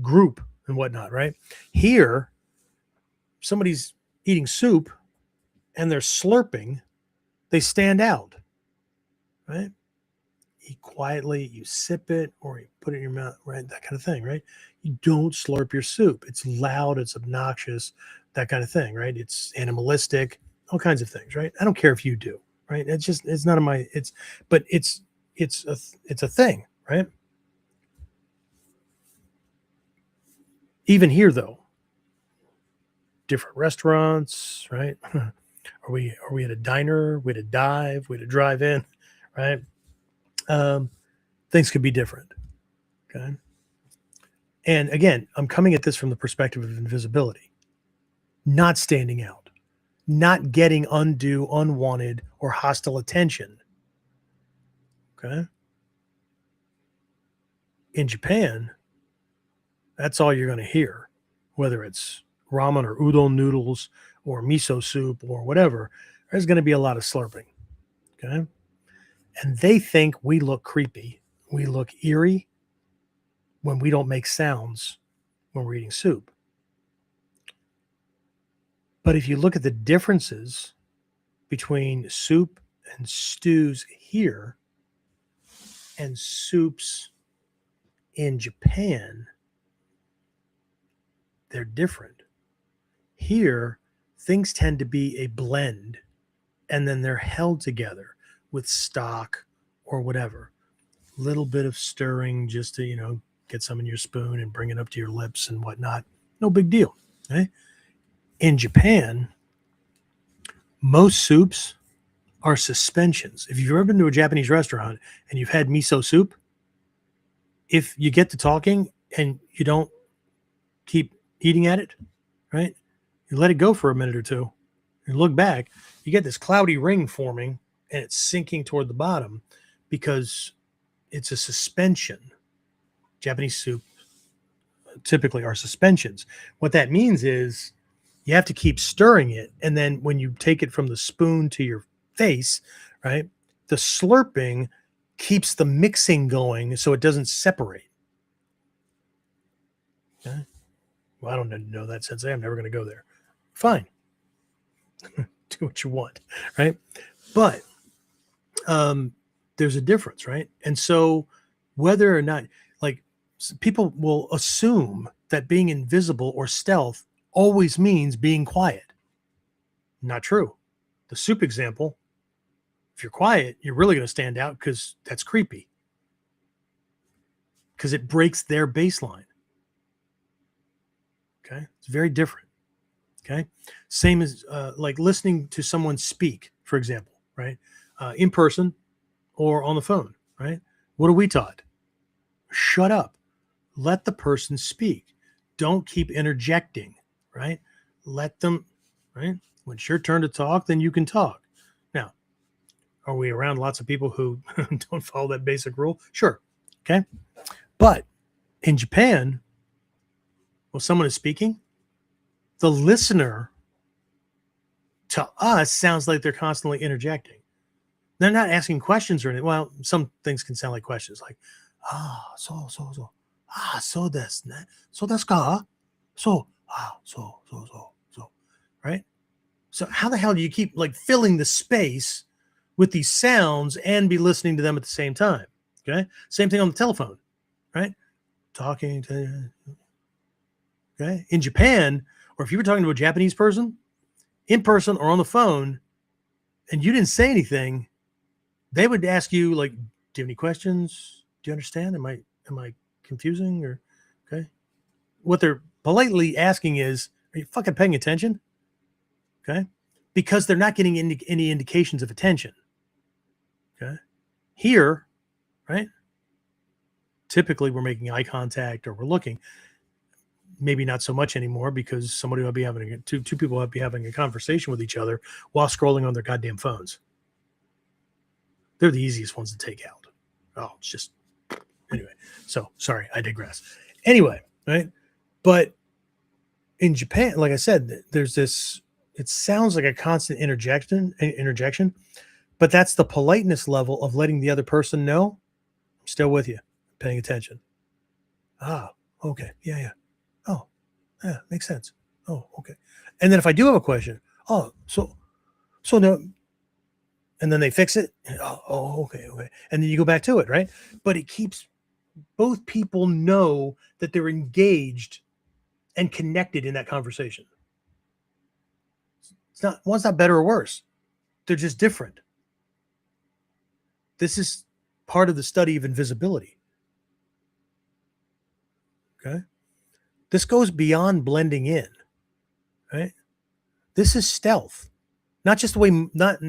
group and whatnot, right? Here, somebody's eating soup and they're slurping, they stand out, right? Eat quietly, you sip it, or you put it in your mouth, right? That kind of thing, right? You don't slurp your soup. It's loud, it's obnoxious, that kind of thing, right? It's animalistic, all kinds of things, right? I don't care if you do, right? It's none of my, but it's a thing, right? Even here, though, different restaurants, right? Are we at a diner? We at a dive? We at a drive-in, right? Things could be different. Okay. And again, I'm coming at this from the perspective of invisibility, not standing out, not getting undue, unwanted, or hostile attention. Okay. In Japan, that's all you're going to hear, whether it's ramen or udon noodles or miso soup or whatever. There's going to be a lot of slurping. Okay. And they think we look creepy. We look eerie when we don't make sounds when we're eating soup. But if you look at the differences between soup and stews here and soups in Japan, they're different. Here, things tend to be a blend, and then they're held together with stock or whatever. Little bit of stirring just to, get some in your spoon and bring it up to your lips and whatnot. No big deal. Okay? In Japan, most soups are suspensions. If you've ever been to a Japanese restaurant and you've had miso soup, if you get to talking and you don't keep eating at it, right? You let it go for a minute or two, you look back, you get this cloudy ring forming and it's sinking toward the bottom because it's a suspension. Japanese soup typically are suspensions. What that means is you have to keep stirring it. And then when you take it from the spoon to your face, right, the slurping keeps the mixing going so it doesn't separate. Okay. Well, I don't know that sensei. I'm never going to go there. Fine. Do what you want, right? But there's a difference, right? And so whether or not, like, people will assume that being invisible or stealth always means being quiet. Not true. The soup example, if you're quiet, you're really going to stand out because that's creepy. Because it breaks their baseline. Okay. It's very different. Okay. Same as like listening to someone speak, for example, right? In person or on the phone, right? What are we taught? Shut up. Let the person speak. Don't keep interjecting, right? Let them, right? When it's your turn to talk, then you can talk. Now, are we around lots of people who don't follow that basic rule? Sure. Okay. But in Japan, when someone is speaking, the listener to us sounds like they're constantly interjecting. They're not asking questions or anything. Well, some things can sound like questions, like, so desu ne. So desu ka? So, right? So how the hell do you keep like filling the space with these sounds and be listening to them at the same time? Okay. Same thing on the telephone, right? Talking to, okay. In Japan, or if you were talking to a Japanese person in person or on the phone and you didn't say anything, they would ask you, like, do you have any questions? Do you understand? Am I confusing? Or, okay. What they're politely asking is, are you fucking paying attention? Okay. Because they're not getting any indications of attention. Okay. Here, right? Typically we're making eye contact or we're looking. Maybe not so much anymore because somebody will be having two people will be having a conversation with each other while scrolling on their goddamn phones. They're the easiest ones to take out. Oh, it's just, anyway. So sorry, I digress. Anyway, right? But in Japan, like I said, there's this, it sounds like a constant interjection, but that's the politeness level of letting the other person know, I'm still with you, paying attention. Ah, okay. Yeah. Oh, yeah, makes sense. Oh, okay. And then if I do have a question, so no, and then they fix it. Oh, okay. And then you go back to it, right? But it keeps both people know that they're engaged and connected in that conversation. One's not better or worse. They're just different. This is part of the study of invisibility. Okay. This goes beyond blending in, right? This is stealth. Not just the way, not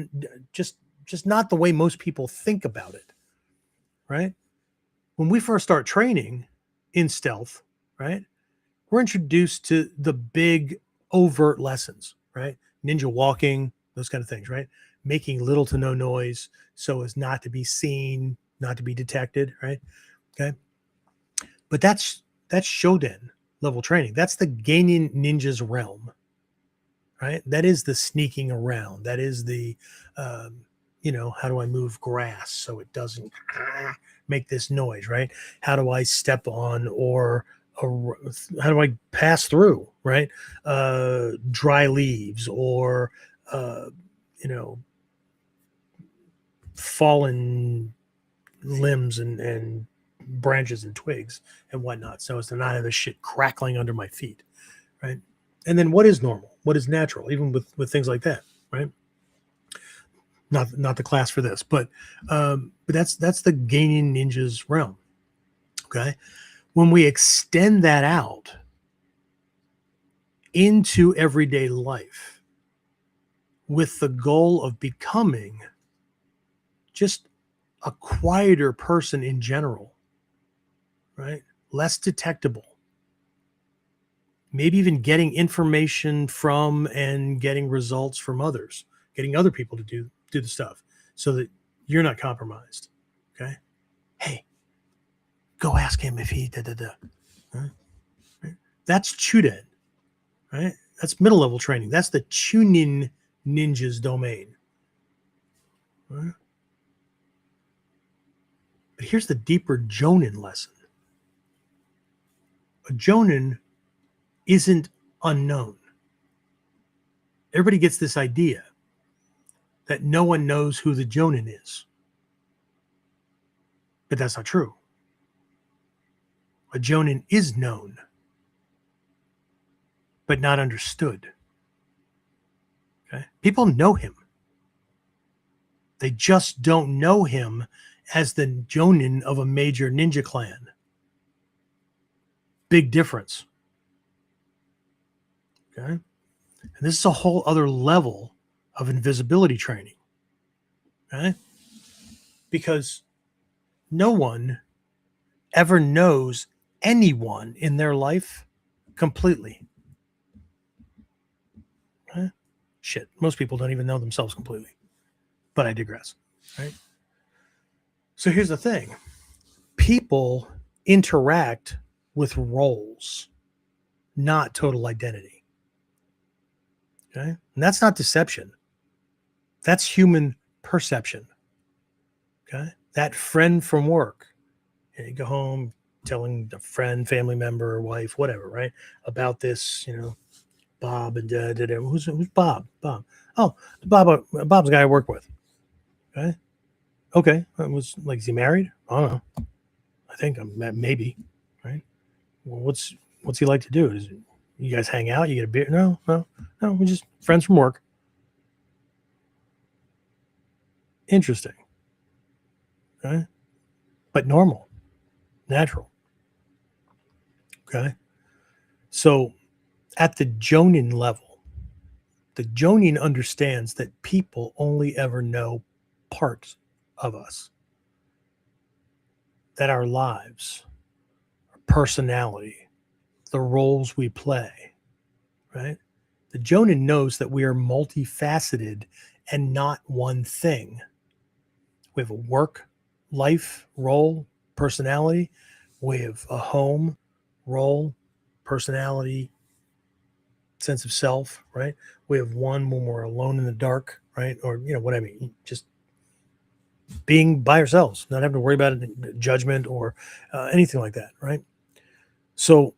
the way most people think about it, right? When we first start training in stealth, right, we're introduced to the big overt lessons, right? Ninja walking, those kind of things, right? Making little to no noise so as not to be seen, not to be detected, right? Okay. But that's Shoden level training. That's the Genin ninja's realm, right? That is the sneaking around. That is the, how do I move grass so it doesn't make this noise, right? How do I step on or how do I pass through, right? Dry leaves or, fallen limbs and branches and twigs and whatnot, so as to not have this shit crackling under my feet, right? And then what is normal? What is natural? Even with things like that, right? Not the class for this, but that's the Genin ninja's realm. Okay, when we extend that out into everyday life with the goal of becoming just a quieter person in general, right? Less detectable. Maybe even getting information from and getting results from others, getting other people to do the stuff so that you're not compromised. Okay. Hey, go ask him if he da. Right? That's Chuden, right? That's middle level training. That's the Chunin ninja's domain. Right? But here's the deeper Jonin lesson. A Jonin isn't unknown. Everybody gets this idea that no one knows who the Jonin is. But that's not true. A Jonin is known, but not understood. Okay? People know him. They just don't know him as the Jonin of a major ninja clan. Big difference. Okay? And this is a whole other level of invisibility training. Okay? Because no one ever knows anyone in their life completely. Okay? Shit, most people don't even know themselves completely. But I digress. Right? So here's the thing. People interact with roles, not total identity. Okay? And that's not deception. That's human perception. Okay? That friend from work. And you go home telling a friend, family member, wife, whatever, right? About this, Bob and who's Bob? Bob. Oh, Bob's the guy I work with. Okay. Okay. It was like, is he married? I don't know. I think maybe, right? Well, what's he like to do? You guys hang out? You get a beer? No. We're just friends from work. Interesting. Okay. But normal, natural. Okay. So at the Jonin level, the Jonin understands that people only ever know parts of us. That our lives, our personality, the roles we play, right? The Jonin knows that we are multifaceted and not one thing. We have a work, life, role, personality. We have a home, role, personality, sense of self, right? We have one when we're alone in the dark, right? Or, what I mean, just being by ourselves, not having to worry about judgment or anything like that, right? So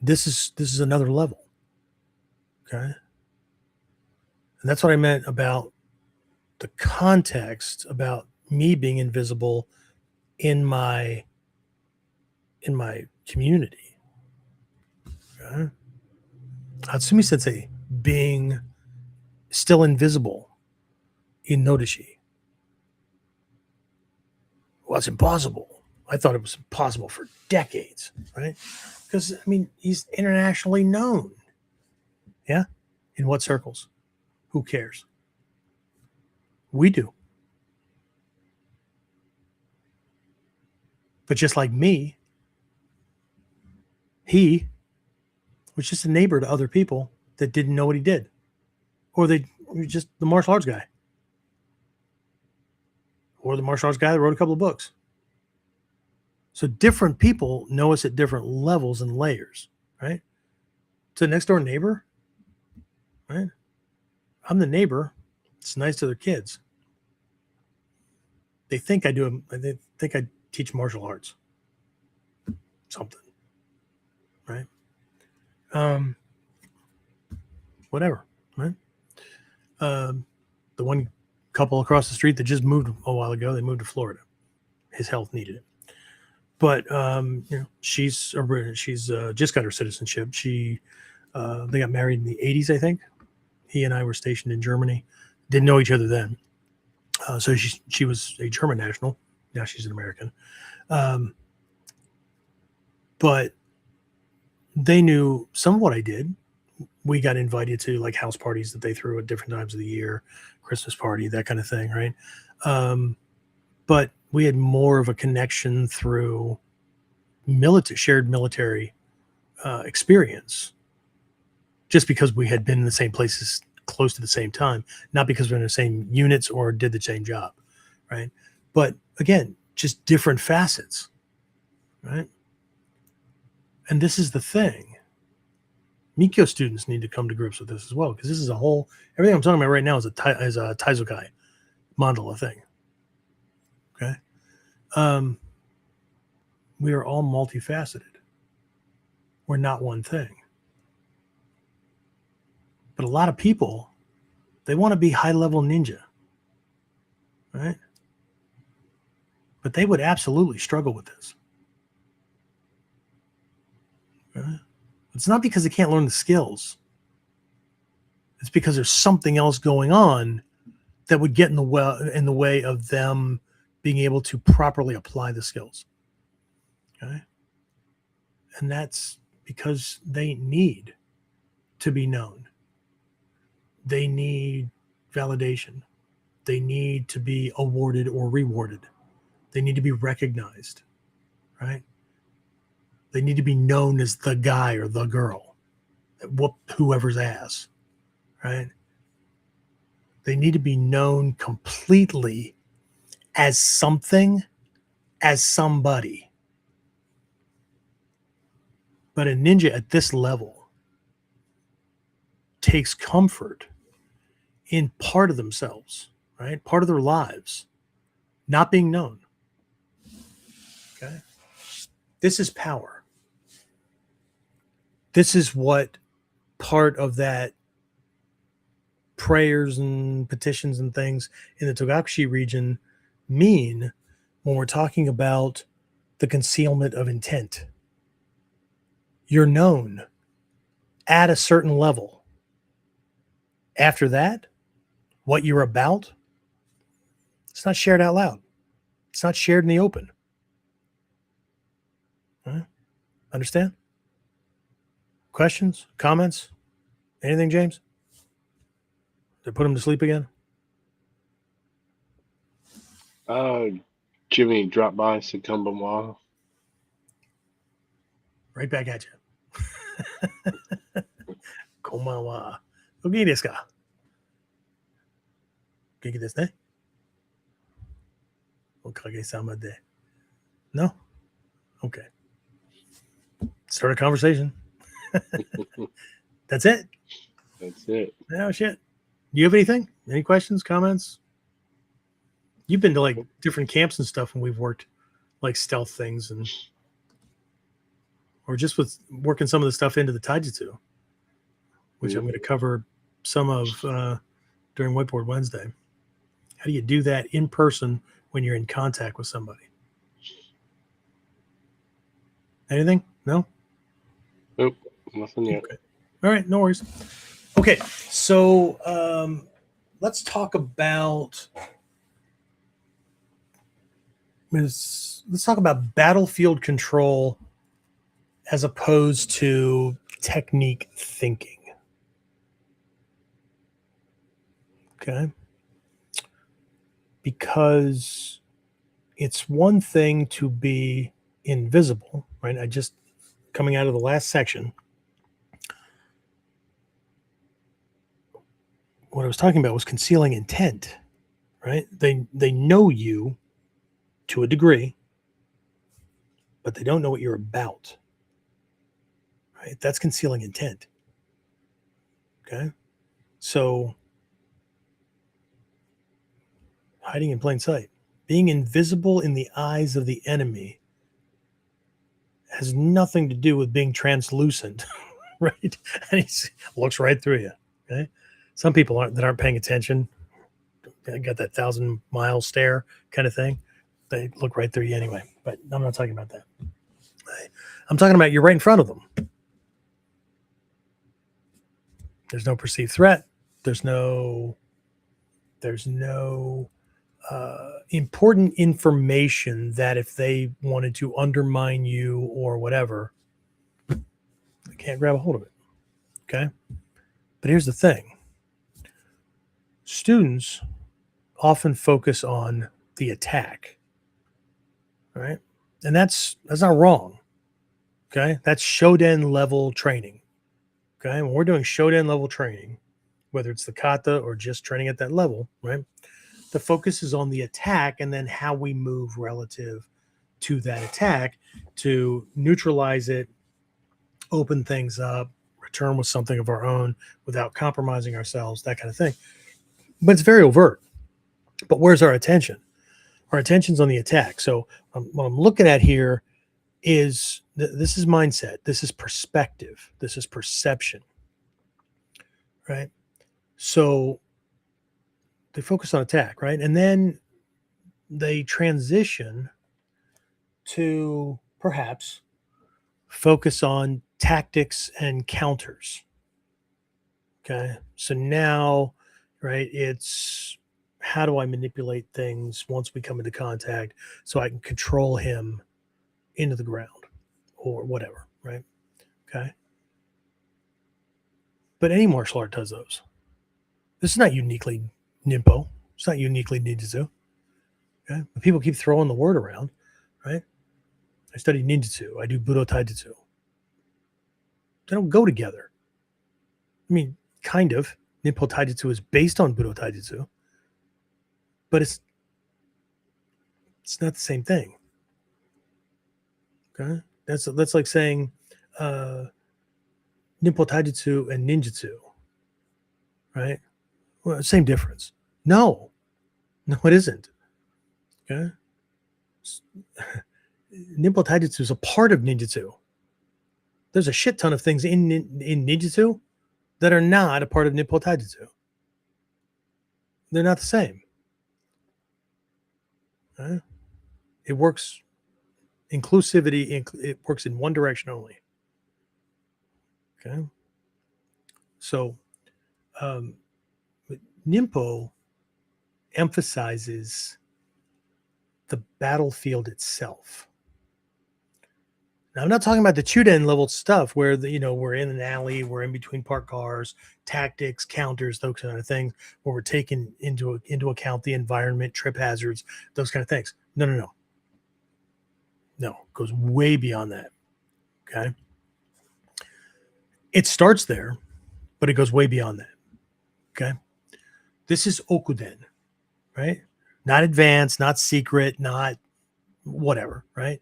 this is another level, okay? And that's what I meant about the context about me being invisible in my community. Okay? Hatsumi Sensei being still invisible in Nodashi. Well, it's impossible. I thought it was impossible for decades, right? Because, he's internationally known. Yeah? In what circles? Who cares? We do. But just like me, he was just a neighbor to other people that didn't know what he did. Or they were just the martial arts guy. Or the martial arts guy that wrote a couple of books. So different people know us at different levels and layers, right? So next door neighbor, right? I'm the neighbor. It's nice to their kids. They think I do. They think I teach martial arts. Something, right? Whatever, right? The one couple across the street that just moved a while ago, they moved to Florida. His health needed it. But she's just got her citizenship. They got married in the 80s, I think. He and I were stationed in Germany. Didn't know each other then. So she was a German national. Now she's an American. But they knew some of what I did. We got invited to like house parties that they threw at different times of the year, Christmas party, that kind of thing, right? But we had more of a connection through shared military experience, just because we had been in the same places close to the same time, not because we're in the same units or did the same job, right? But again, just different facets, right? And this is the thing. Mikyo students need to come to grips with this as well, because this is a whole, everything I'm talking about right now is a Taizokai mandala thing. Okay. We are all multifaceted. We're not one thing. But a lot of people, they want to be high-level ninja, right? But they would absolutely struggle with this. Right? It's not because they can't learn the skills. It's because there's something else going on that would get in the way of them being able to properly apply the skills. Okay? And that's because they need to be known. They need validation. They need to be awarded or rewarded. They need to be recognized, right? They need to be known as the guy or the girl that whooped whoever's ass, right? They need to be known completely as something, as somebody. But a ninja at this level takes comfort in part of themselves, right? Part of their lives, not being known. Okay? This is power. This is what part of that prayers and petitions and things in the Togakure region mean when we're talking about the concealment of intent. You're known at a certain level. After that, what you're about, it's not shared out loud. It's not shared in the open. Huh? Understand? Questions? Comments? Anything, James? Did I put him to sleep again? Jimmy dropped by, said Kumbamwa. Right back at you. Komawa. Ogi desu ka? Genki desu ne? Okage-sama de. No? Okay. Start a conversation. That's it? That's it. Oh, shit. Do you have anything? Any questions, comments? You've been to like different camps and stuff, and we've worked like stealth things, and or just with working some of the stuff into the taijutsu, which I'm going to cover some of during Whiteboard Wednesday. How do you do that in person when you're in contact with somebody? Anything? No? Nope, nothing yet. Okay. All right, no worries. Okay, so let's talk about battlefield control as opposed to technique thinking. Okay? Because it's one thing to be invisible, right? I just coming out of the last section, what I was talking about was concealing intent, right? They know you to a degree, but they don't know what you're about, right? That's concealing intent. Okay. So hiding in plain sight, being invisible in the eyes of the enemy has nothing to do with being translucent, right? And he looks right through you. Okay. Some people aren't paying attention. They got that 1,000-mile stare kind of thing. They look right through you anyway. But I'm not talking about that. I'm talking about you're right in front of them. There's no perceived threat. There's no important information that if they wanted to undermine you or whatever, they can't grab a hold of it. Okay. But here's the thing. Students often focus on the attack, right? And that's not wrong. Okay. That's Shoden level training. Okay. When we're doing Shoden level training, whether it's the kata or just training at that level, right? The focus is on the attack and then how we move relative to that attack to neutralize it open things up, return with something of our own without compromising ourselves, that kind of thing. But it's very overt. But where's our attention? Our attention's on the attack. So what I'm looking at here is this is mindset. This is perspective. This is perception, right? So they focus on attack, right? And then they transition to perhaps focus on tactics and counters. Okay. So now, right, it's how do I manipulate things once we come into contact so I can control him into the ground or whatever, right? Okay. But any martial art does those. This is not uniquely Ninpo. It's not uniquely Ninjutsu. Okay. But people keep throwing the word around, right? I study Ninjutsu. I do Budo Taijutsu. They don't go together. I mean, kind of. Ninpo Taijutsu is based on Budo Taijutsu, but it's not the same thing. Okay, that's like saying Ninpo Taijutsu and Ninjutsu, right? Well, same difference. No, it isn't. Okay, Ninpo Taijutsu is a part of Ninjutsu. There's a shit ton of things in Ninjutsu that are not a part of Ninpo Taijutsu. They're not the same. Okay? It works inclusivity. It works in one direction only. Okay, so Ninpo emphasizes the battlefield itself. Now, I'm not talking about the KUDEN level stuff where we're in an alley, we're in between parked cars, tactics, counters, those kind of things, where we're taking into account the environment, trip hazards, those kind of things. No. No, it goes way beyond that. Okay. It starts there, but it goes way beyond that. Okay. This is Okuden, right? Not advanced, not secret, not whatever, right?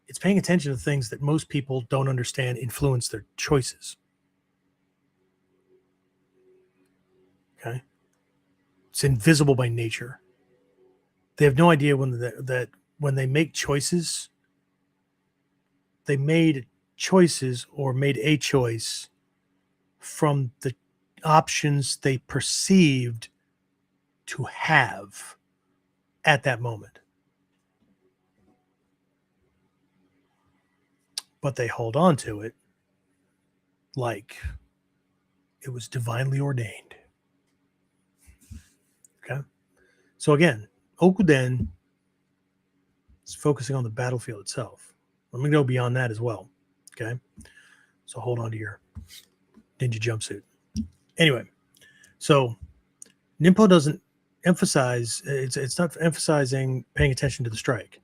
It's paying attention to things that most people don't understand influence their choices. Okay. It's invisible by nature. They have no idea that when they make choices, they made choices or made a choice from the options they perceived to have at that moment. But they hold on to it like it was divinely ordained. Okay. So again, Okuden is focusing on the battlefield itself. Let me go beyond that as well. Okay. So hold on to your ninja jumpsuit. Anyway, so Ninpo doesn't emphasize, it's not emphasizing paying attention to the strike,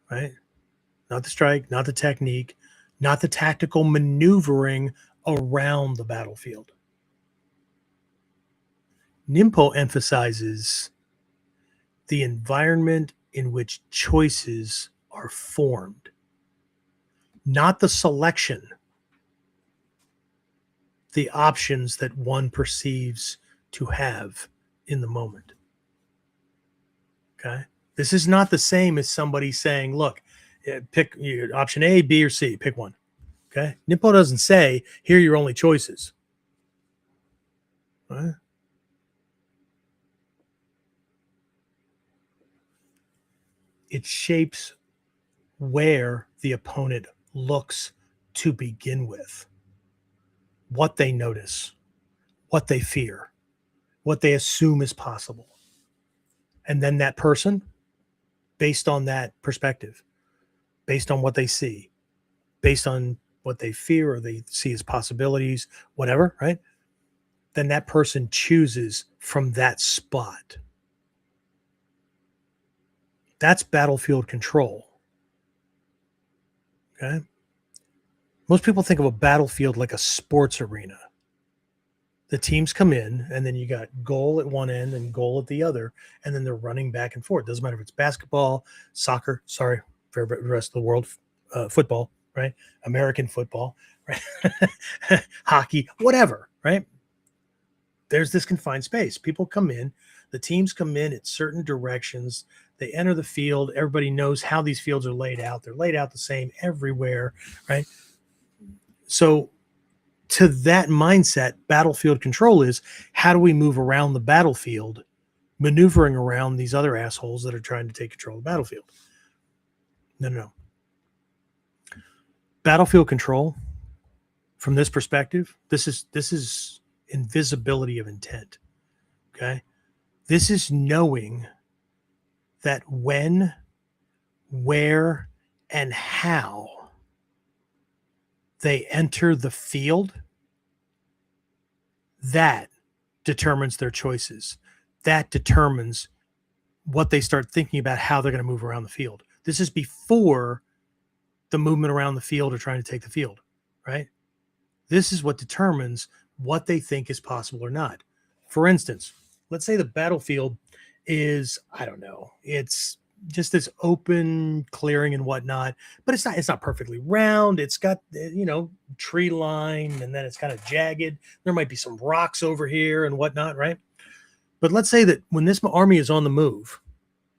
right? Not the strike, not the technique, not the tactical maneuvering around the battlefield. Ninpo emphasizes the environment in which choices are formed, not the selection, the options that one perceives to have in the moment. Okay. This is not the same as somebody saying, look, pick option A, B, or C, pick one. Okay. Ninpo doesn't say, here are your only choices. Right? It shapes where the opponent looks to begin with, what they notice, what they fear, what they assume is possible. And then that person, based on that perspective, based on what they see, based on what they fear or they see as possibilities, whatever, right? Then that person chooses from that spot. That's battlefield control. Okay. Most people think of a battlefield like a sports arena. The teams come in, and then you got goal at one end and goal at the other, and then they're running back and forth. Doesn't matter if it's basketball, soccer, sorry for the rest of the world, football, right? American football, right? Hockey, whatever, right? There's this confined space. People come in, the teams come in at certain directions. They enter the field. Everybody knows how these fields are laid out. They're laid out the same everywhere, right? So to that mindset, battlefield control is how do we move around the battlefield, maneuvering around these other assholes that are trying to take control of the battlefield. No. Battlefield control, from this perspective, this is invisibility of intent. Okay. This is knowing that when, where, and how they enter the field, that determines their choices. That determines what they start thinking about how they're going to move around the field. This is before the movement around the field or trying to take the field, right? This is what determines what they think is possible or not. For instance, let's say the battlefield is, I don't know, it's just this open clearing and whatnot, but it's not perfectly round. It's got, tree line, and then it's kind of jagged. There might be some rocks over here and whatnot, right? But let's say that when this army is on the move,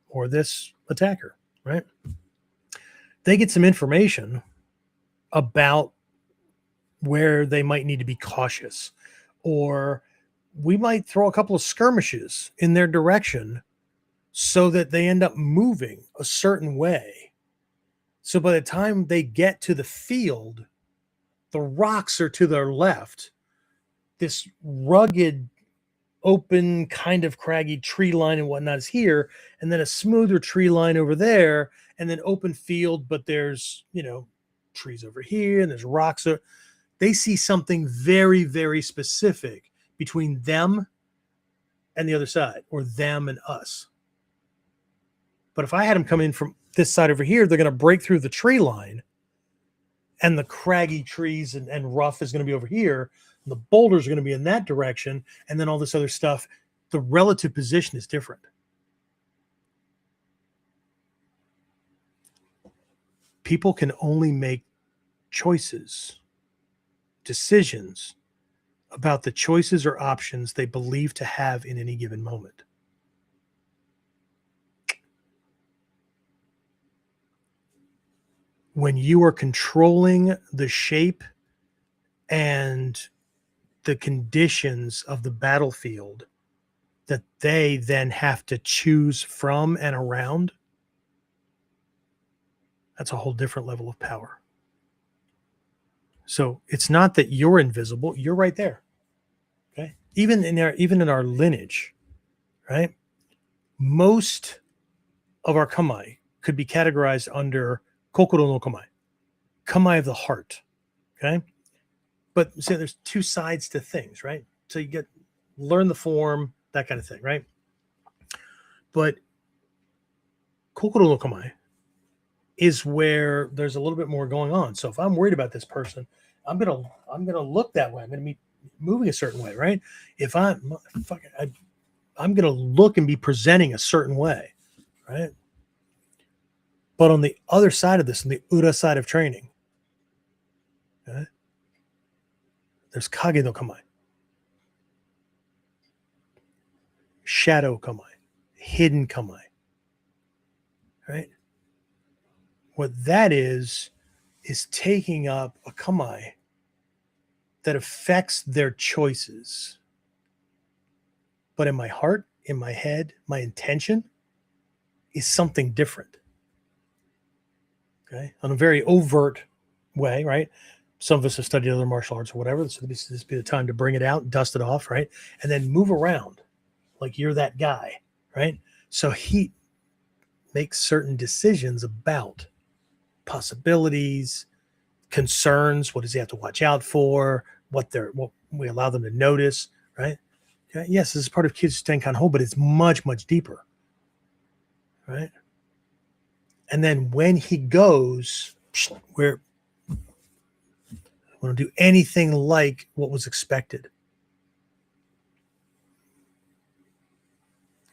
or this attacker, right, they get some information about where they might need to be cautious, or we might throw a couple of skirmishes in their direction so that they end up moving a certain way. So by the time they get to the field, the rocks are to their left. This rugged, open, kind of craggy tree line and whatnot is here, and then a smoother tree line over there, and then open field, but there's, trees over here, and there's rocks. They see something very, very specific between them and the other side, or them and us. But if I had them come in from this side over here, they're going to break through the tree line, and the craggy trees and rough is going to be over here. And the boulders are going to be in that direction. And then all this other stuff, the relative position is different. People can only make decisions about the choices or options they believe to have in any given moment. When you are controlling the shape and the conditions of the battlefield that they then have to choose from and around, that's a whole different level of power. So it's not that you're invisible, you're right there. Okay? Even in our lineage, right? Most of our kamae could be categorized under kokoro no kamae of the heart. Okay? But so there's two sides to things, right? So you learn the form, that kind of thing, right? But kokoro no kamae is where there's a little bit more going on. So if I'm worried about this person, I'm gonna look that way. I'm gonna be moving a certain way, right? If I'm gonna look and be presenting a certain way, right? But on the other side of this, on the ura side of training, okay, there's kage no kamae, shadow kamae, hidden kamae, right? What that is taking up a kamae that affects their choices. But in my heart, in my head, my intention is something different. Okay? On a very overt way, right? Some of us have studied other martial arts or whatever. So this be the time to bring it out, dust it off, right? And then move around like you're that guy, right? So he makes certain decisions about possibilities, concerns. What does he have to watch out for? What we allow them to notice, right? Okay? Yes, this is part of Kids Tenkan Ho, but it's much, much deeper, right? And then when he goes, we're going to do anything like what was expected.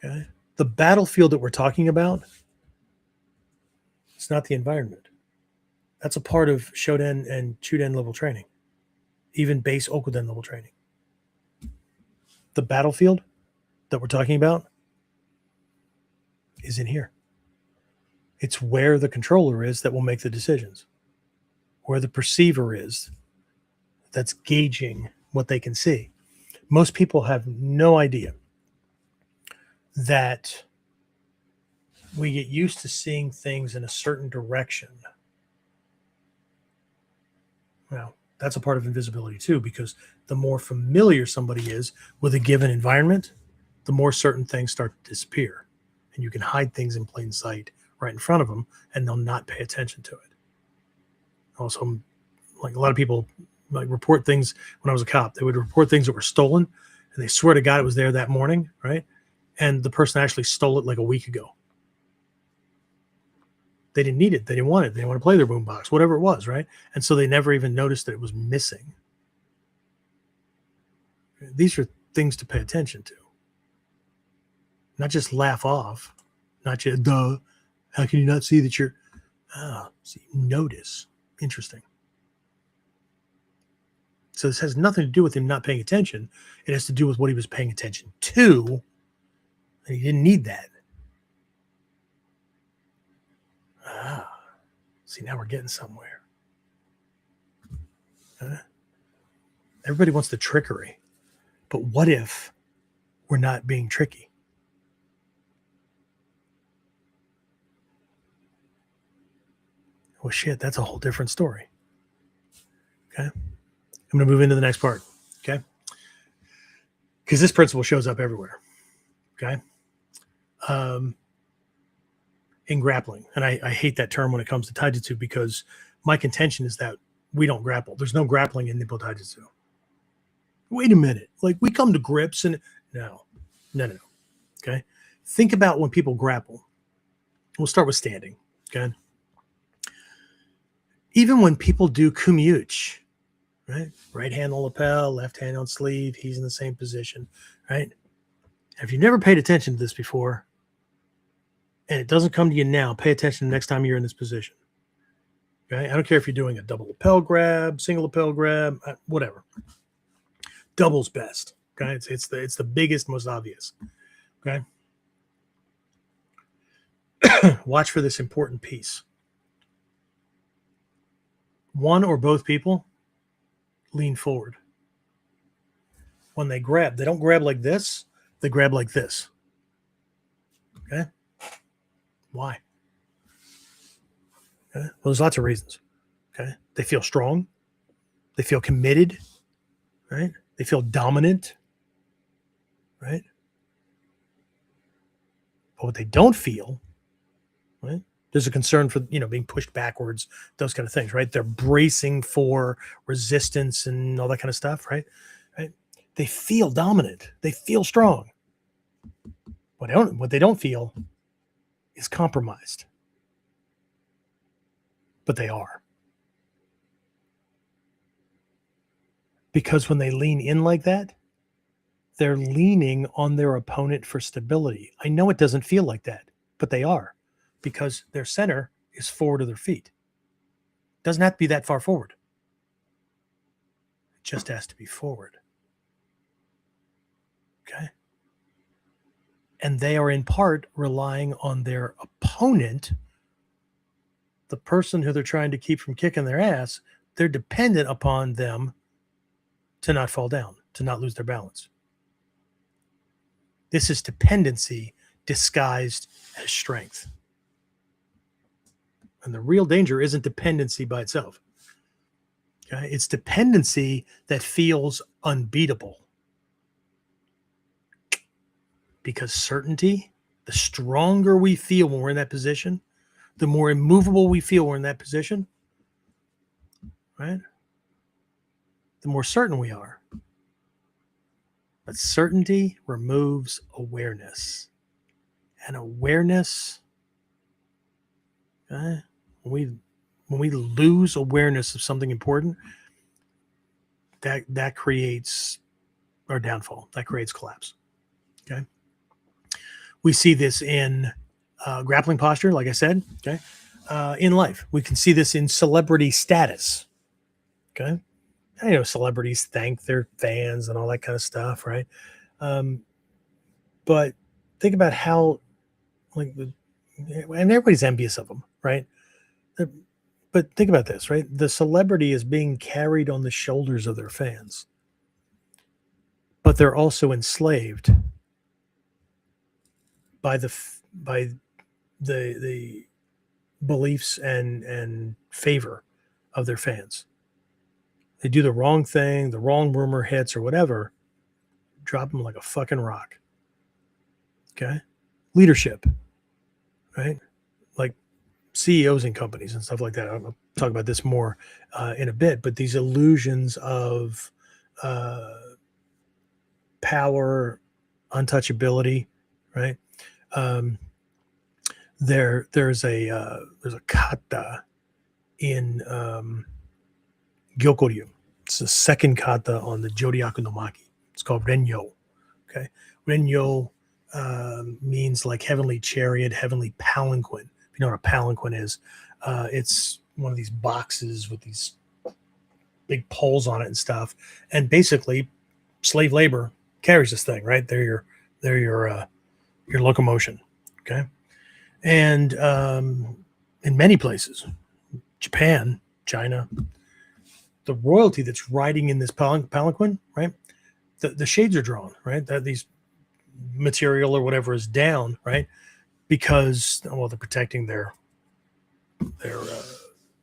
Okay? The battlefield that we're talking about, it's not the environment. That's a part of Shoden and Chuden level training, even base Okuden level training. The battlefield that we're talking about is in here. It's where the controller is that will make the decisions, where the perceiver is that's gauging what they can see. Most people have no idea that we get used to seeing things in a certain direction. Now, that's a part of invisibility too, because the more familiar somebody is with a given environment, the more certain things start to disappear. And you can hide things in plain sight right in front of them, and they'll not pay attention to it. Also, like a lot of people like report things when I was a cop, they would report things that were stolen, and they swear to God it was there that morning, right? And the person actually stole it like a week ago. They didn't need it. They didn't want it. They didn't want to play their boombox, whatever it was, right? And so they never even noticed that it was missing. These are things to pay attention to. Not just laugh off. Not just, duh, how can you not see that you're... see, notice. Interesting. So this has nothing to do with him not paying attention. It has to do with what he was paying attention to. And he didn't need that. See, now we're getting somewhere. Everybody wants the trickery. But what if we're not being tricky? Well, shit, that's a whole different story. Okay? I'm going to move into the next part. Okay? Because this principle shows up everywhere. Okay? In grappling. And I hate that term when it comes to taijutsu, because my contention is that we don't grapple. There's no grappling in Ninpo taijutsu. Wait a minute. Like, we come to grips and... No. Okay? Think about when people grapple. We'll start with standing. Okay? Even when people do kumyuchi, right? Right hand on lapel, left hand on sleeve, he's in the same position, right? If you've never paid attention to this before, and it doesn't come to you now, pay attention the next time you're in this position. Okay? I don't care if you're doing a double lapel grab, single lapel grab, whatever. Double's best. Okay? It's the biggest, most obvious. Okay? Watch for this important piece. One or both people lean forward. When they grab, they don't grab like this, they grab like this. Okay? Why? Okay? Well, there's lots of reasons. Okay? They feel strong. They feel committed. Right? They feel dominant. Right? But what they don't feel, right? There's a concern for, being pushed backwards, those kind of things, right? They're bracing for resistance and all that kind of stuff, right? Right? They feel dominant. They feel strong. What they don't feel is compromised. But they are. Because when they lean in like that, they're leaning on their opponent for stability. I know it doesn't feel like that, but they are. Because their center is forward of their feet. Doesn't have to be that far forward. It just has to be forward. Okay? And they are in part relying on their opponent, the person who they're trying to keep from kicking their ass. They're dependent upon them to not fall down, to not lose their balance. This is dependency disguised as strength. And the real danger isn't dependency by itself. Okay? It's dependency that feels unbeatable. Because certainty, the stronger we feel when we're in that position, the more immovable we feel we're in that position, right? The more certain we are. But certainty removes awareness. And awareness, okay, when we lose awareness of something important, that creates our downfall. That creates collapse. Okay. We see this in grappling posture, like I said. Okay. in life. We can see this in celebrity status. Okay. I know celebrities thank their fans and all that kind of stuff, right? But think about how, like, and everybody's envious of them, right? But think about this, right? The celebrity is being carried on the shoulders of their fans, but they're also enslaved by the beliefs and favor of their fans. They do the wrong thing, the wrong rumor hits or whatever, drop them like a fucking rock. Okay. Leadership, right? Like CEOs in companies and stuff like that. I'll talk about this more in a bit, but these illusions of power, untouchability, right? There's a kata in Gyokoryu. It's the second kata on the Jodyaku no Maki. It's called Renyo. Okay, Renyo means like heavenly chariot, heavenly palanquin. If you know what a palanquin is, it's one of these boxes with these big poles on it and stuff. And basically, slave labor carries this thing, right? They're your locomotion. Okay, and in many places, Japan, China, the royalty that's riding in this palanquin, right? The shades are drawn, right? That these material or whatever is down, right? Because, well, they're protecting their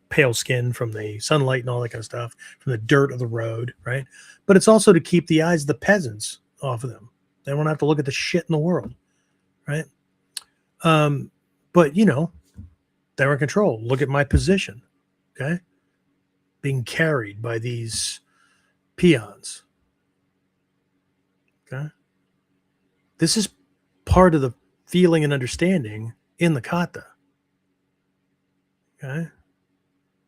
pale skin from the sunlight and all that kind of stuff, from the dirt of the road, right? But it's also to keep the eyes of the peasants off of them. They don't have to look at the shit in the world, right? But, you know, they're in control. Look at my position, okay? Being carried by these peons, okay? This is part of the feeling and understanding in the kata, okay?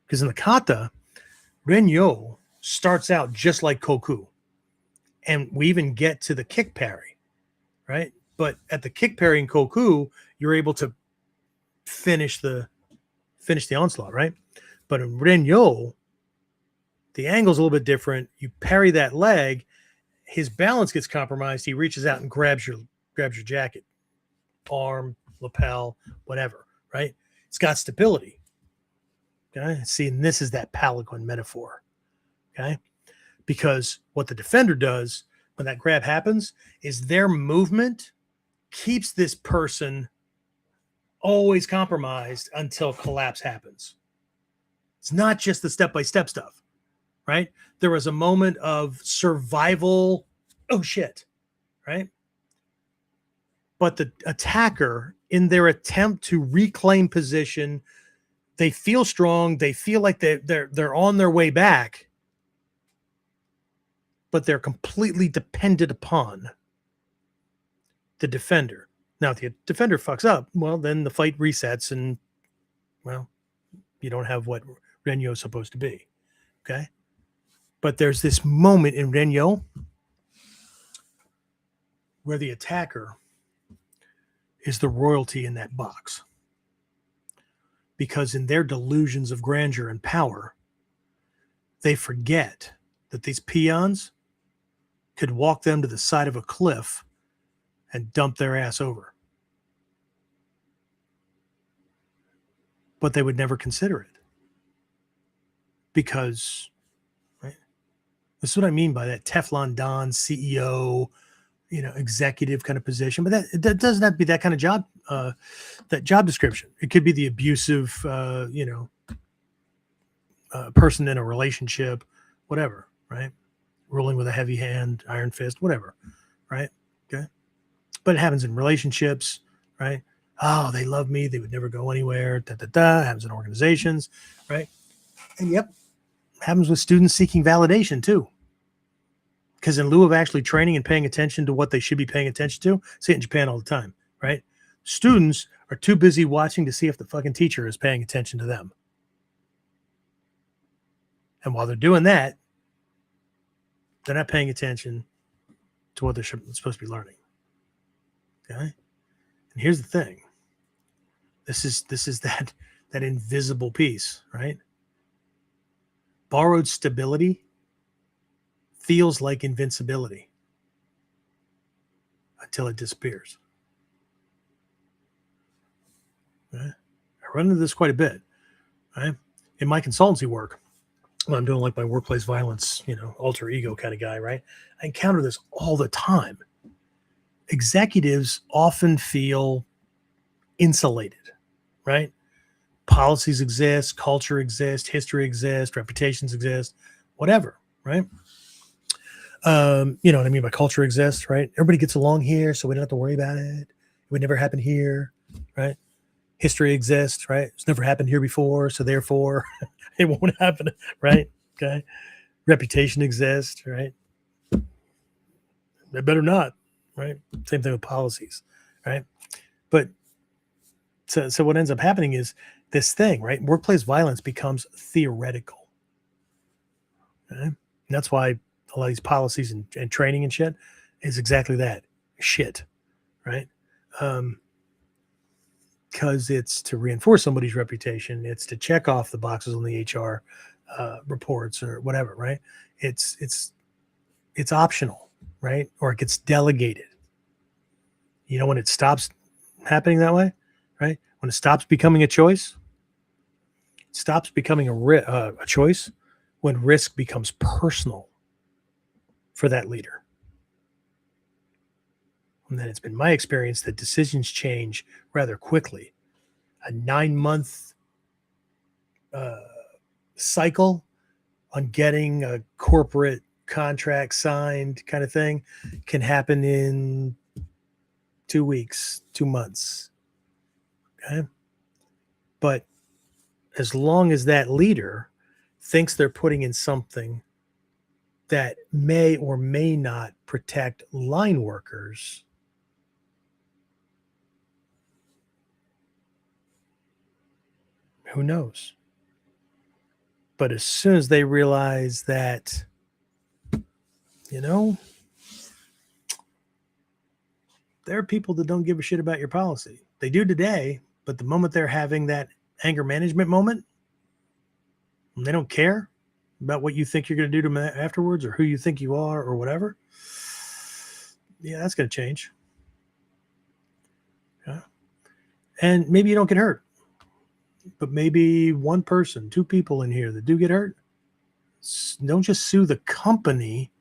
Because in the kata, Renyo starts out just like Koku. And we even get to the kick parry, right? But at the kick parry in Koku, you're able to finish the onslaught, right? But in Renyo, the angle's a little bit different. You parry that leg, his balance gets compromised. He reaches out and grabs your jacket, arm, lapel, whatever, right? It's got stability. Okay. See, and this is that palanquin metaphor. Okay. Because what the defender does when that grab happens is their movement keeps this person always compromised until collapse happens. It's not just the step-by-step stuff, right? There was a moment of survival. Oh shit. Right. But the attacker, in their attempt to reclaim position, they feel strong. They feel like they're on their way back, but they're completely dependent upon the defender. Now, if the defender fucks up, well, then the fight resets, and well, you don't have what Renyo is supposed to be. Okay, but there's this moment in Renyo where the attacker is the royalty in that box. Because in their delusions of grandeur and power, they forget that these peons could walk them to the side of a cliff and dump their ass over. But they would never consider it. Because, right, this is what I mean by that Teflon Don CEO, you know, executive kind of position. But that doesn't have to be that kind of job, that job description. It could be the abusive, person in a relationship, whatever, right? Ruling with a heavy hand, iron fist, whatever, right? Okay. But it happens in relationships, right? Oh, they love me. They would never go anywhere. Happens in organizations, right? And yep, happens with students seeking validation too. Because in lieu of actually training and paying attention to what they should be paying attention to, see it in Japan all the time, right? Students are too busy watching to see if the fucking teacher is paying attention to them. And while they're doing that, they're not paying attention to what they're supposed to be learning. Okay? And here's the thing. This is that invisible piece, right? Borrowed stability feels like invincibility until it disappears. Right? I run into this quite a bit, right? In my consultancy work, when I'm doing like my workplace violence, alter ego kind of guy, right? I encounter this all the time. Executives often feel insulated, right? Policies exist, culture exists, history exists, reputations exist, whatever, right? You know what I mean by culture exists, right? Everybody gets along here, so we don't have to worry about it. It would never happen here, right? History exists, right? It's never happened here before, so therefore it won't happen, right? Okay. Reputation exists, right? They better not, right? Same thing with policies, right? But so what ends up happening is this thing, right? Workplace violence becomes theoretical. Okay? And that's why a lot of these policies and training and shit is exactly that shit, right? Because it's to reinforce somebody's reputation. It's to check off the boxes on the HR reports or whatever, right? It's optional, right? Or it gets delegated. When it stops happening that way, right? When it stops becoming a choice, it stops becoming a choice when risk becomes personal for that leader. And then it's been my experience that decisions change rather quickly. A 9-month cycle on getting a corporate contract signed kind of thing can happen in 2 weeks, 2 months. Okay. But as long as that leader thinks they're putting in something that may or may not protect line workers, who knows? But as soon as they realize that, there are people that don't give a shit about your policy. They do today, but the moment they're having that anger management moment, and they don't care about what you think you're going to do to them afterwards or who you think you are or whatever, yeah, that's going to change. Yeah. And maybe you don't get hurt, but maybe one person, 2 people in here that do get hurt, don't just sue the company,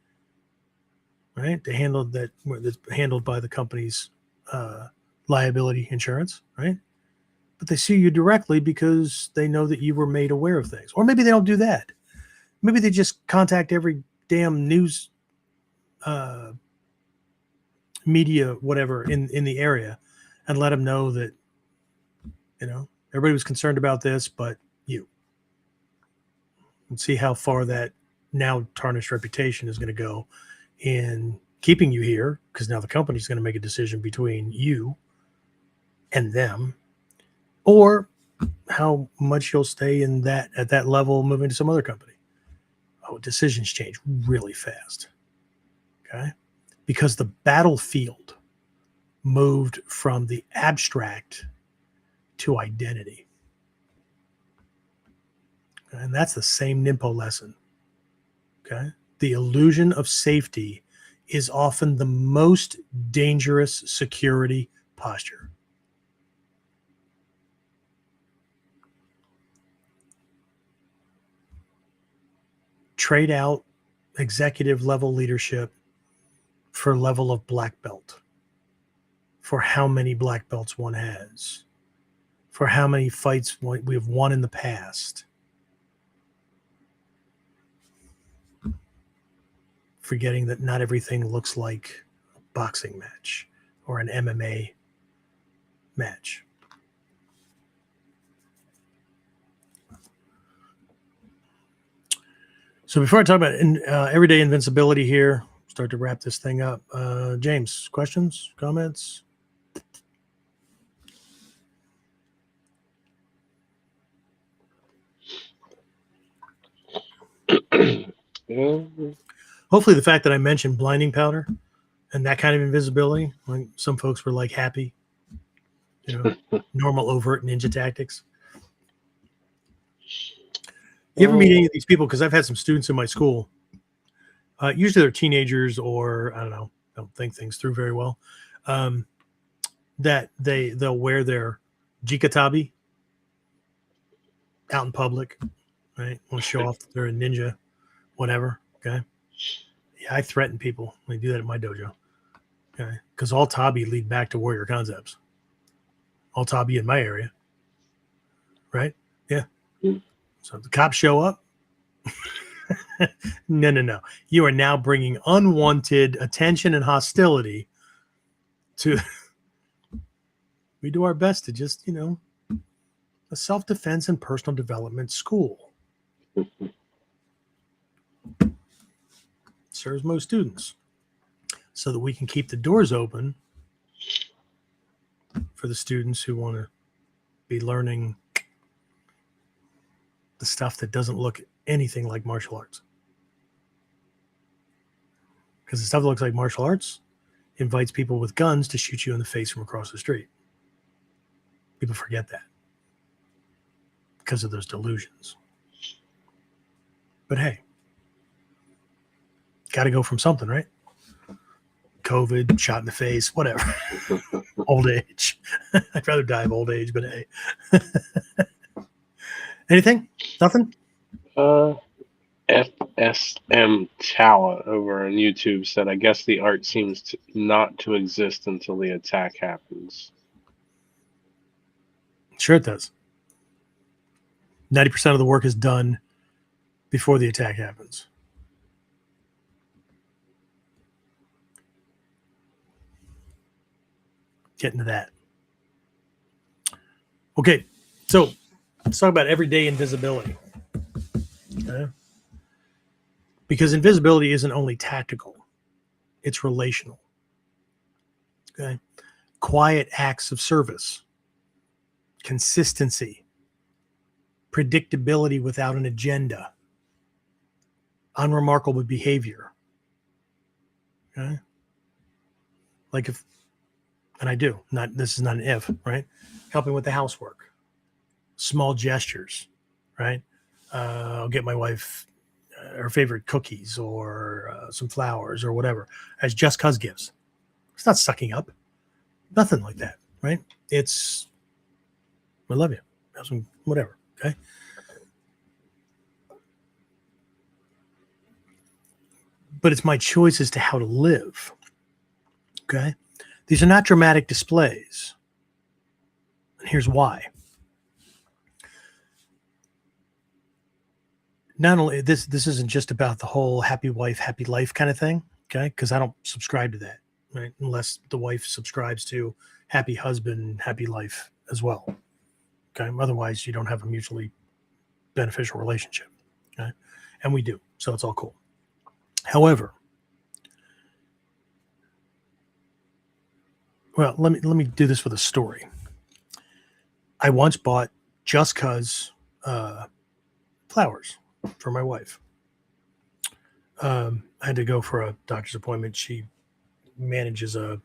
right? To handle that, that's handled by the company's liability insurance, right? But they sue you directly because they know that you were made aware of things. Or maybe they don't do that. Maybe they just contact every damn news media, whatever, in the area and let them know that, everybody was concerned about this, but you. And see how far that now tarnished reputation is going to go in keeping you here, because now the company's going to make a decision between you and them, or how much you'll stay at that level moving to some other company. Oh, decisions change really fast. Okay? Because the battlefield moved from the abstract to identity. And that's the same Ninpo lesson. Okay? The illusion of safety is often the most dangerous security posture. Trade out executive level leadership for level of black belt, for how many black belts one has, for how many fights we have won in the past. Forgetting that not everything looks like a boxing match or an MMA match. So before I talk about everyday invincibility here, start to wrap this thing up. James, questions, comments? Hopefully the fact that I mentioned blinding powder and that kind of invisibility, like some folks were like happy, normal overt ninja tactics. You ever meet any of these people? Because I've had some students in my school. Usually they're teenagers, or I don't know, don't think things through very well. That they'll wear their jikatabi out in public, right? Want to show off that they're a ninja, whatever. Okay. Yeah, I threaten people when they do that at my dojo. Okay, because all tabi lead back to warrior concepts. All tabi in my area, right? Yeah. So if the cops show up, no. You are now bringing unwanted attention and hostility to. We do our best to just, a self-defense and personal development school. Serves most students so that we can keep the doors open for the students who want to be learning the stuff that doesn't look anything like martial arts. Because the stuff that looks like martial arts invites people with guns to shoot you in the face from across the street. People forget that because of those delusions. But hey, got to go from something, right? COVID, shot in the face, whatever. Old age. I'd rather die of old age, but hey. Anything? Nothing? FSM Tower over on YouTube said, I guess the art seems not to exist until the attack happens. Sure it does. 90% of the work is done before the attack happens. Get into that. Okay, so let's talk about everyday invisibility. Okay? Because invisibility isn't only tactical, it's relational. Okay? Quiet acts of service, consistency, predictability without an agenda, unremarkable behavior. Okay? Like if, and I do, this is not an if, right? Helping with the housework, small gestures, right? I'll get my wife her favorite cookies or some flowers or whatever as just cause gifts. It's not sucking up, nothing like that, right? It's, I love you, whatever, okay? But it's my choice as to how to live, okay? These are not dramatic displays. And here's why. Not only this isn't just about the whole happy wife, happy life kind of thing, okay? Because I don't subscribe to that, right? Unless the wife subscribes to happy husband, happy life as well, okay? Otherwise, you don't have a mutually beneficial relationship, okay? And we do, so it's all cool. However, well, let me do this with a story. I once bought just cause flowers for my wife. I had to go for a doctor's appointment. She manages a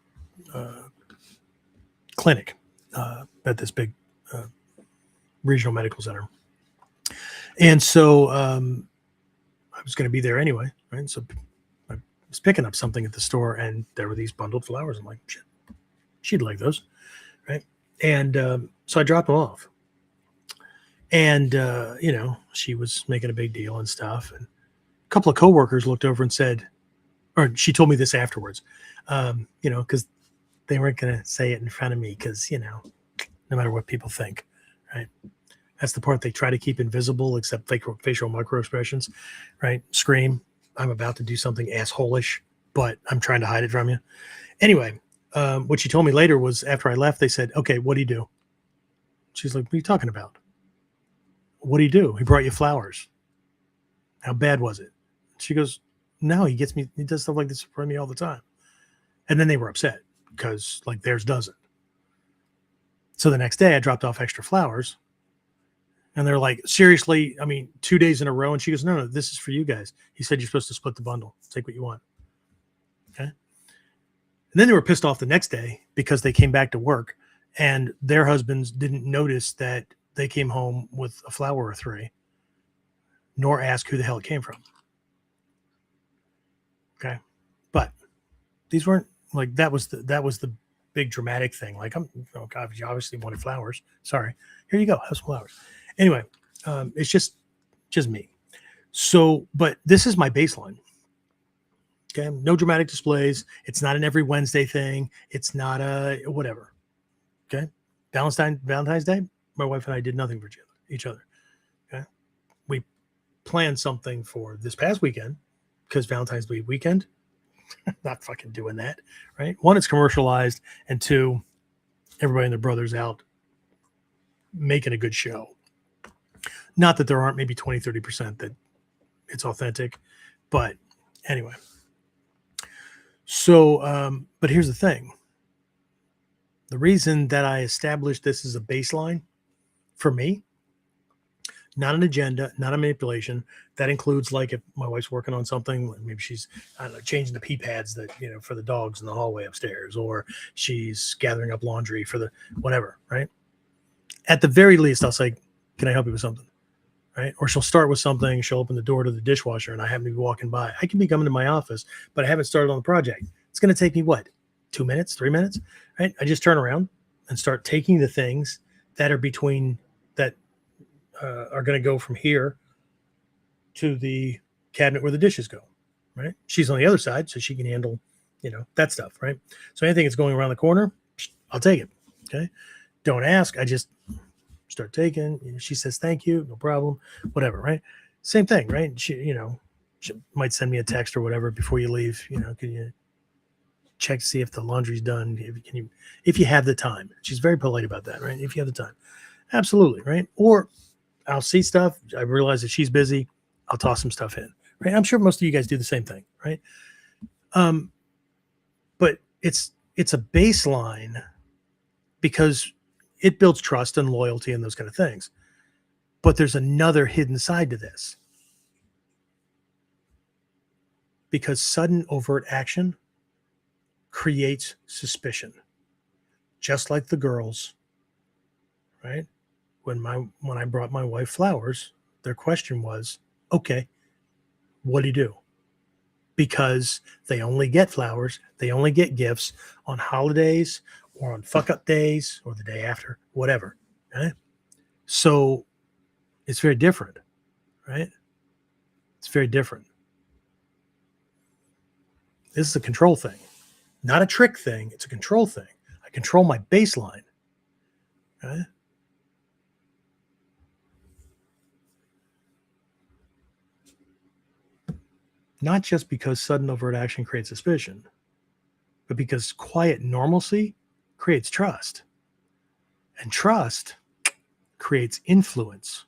clinic at this big regional medical center. And so I was going to be there anyway, right? So I was picking up something at the store, and there were these bundled flowers. I'm like, shit, she'd like those, right? And so I dropped them off. And, she was making a big deal and stuff. And a couple of coworkers looked over and said, or she told me this afterwards, because they weren't going to say it in front of me because, no matter what people think, right? That's the part they try to keep invisible, except facial micro expressions, right? Scream, I'm about to do something asshole-ish, but I'm trying to hide it from you. Anyway, what she told me later was after I left, they said, okay, what do you do? She's like, what are you talking about? What do you do? He brought you flowers. How bad was it? She goes, no, he does stuff like this for me all the time. And then they were upset because like theirs doesn't. So the next day I dropped off extra flowers and they're like, seriously, 2 days in a row. And she goes, no, this is for you guys. He said, you're supposed to split the bundle. Take what you want. Okay. And then they were pissed off the next day because they came back to work and their husbands didn't notice that they came home with a flower or three. nor ask who the hell it came from. Okay. But these weren't like, that was the big dramatic thing. Like, oh God, you obviously wanted flowers. Sorry. Here you go. Have some flowers. Anyway, it's just me. So, but this is my baseline. Okay. No dramatic displays. It's not an every Wednesday thing. It's not a whatever. Okay. Valentine's Day, my wife and I did nothing for each other. Okay. We planned something for this past weekend because Valentine's Day weekend, not fucking doing that. Right. One, it's commercialized, and two, everybody and their brother's out making a good show. Not that there aren't maybe 20, 30% that it's authentic, but anyway. So, but here's the thing. The reason that I established this as a baseline for me, not an agenda, not a manipulation. That includes, like, if my wife's working on something, maybe she's, I don't know, changing the pee pads that, for the dogs in the hallway upstairs, or she's gathering up laundry for the whatever, right? At the very least, I'll say, can I help you with something? Right? Or she'll start with something. She'll open the door to the dishwasher and I happen to be walking by. I can be coming to my office, but I haven't started on the project. It's going to take me what? 2 minutes, 3 minutes, right? I just turn around and start taking the things that are between that are going to go from here to the cabinet where the dishes go, right? She's on the other side, so she can handle, that stuff, right? So anything that's going around the corner, I'll take it. Okay. Don't ask. I just start taking. She says, thank you, no problem, whatever, right? Same thing, right? She might send me a text or whatever before you leave. Can you check to see if the laundry's done? If you have the time. She's very polite about that, right? If you have the time. Absolutely, right? Or I'll see stuff. I realize that she's busy. I'll toss some stuff in, right? I'm sure most of you guys do the same thing, right? But it's a baseline because it builds trust and loyalty and those kind of things. But there's another hidden side to this. Because sudden overt action creates suspicion. Just like the girls, right? When I brought my wife flowers, their question was, okay, what do you do? Because they only get flowers, they only get gifts on holidays or on fuck up days or the day after, whatever. Okay? So it's very different, right? It's very different. This is a control thing, not a trick thing. It's a control thing. I control my baseline. Okay? Not just because sudden overt action creates suspicion, but because quiet normalcy creates trust. And trust creates influence.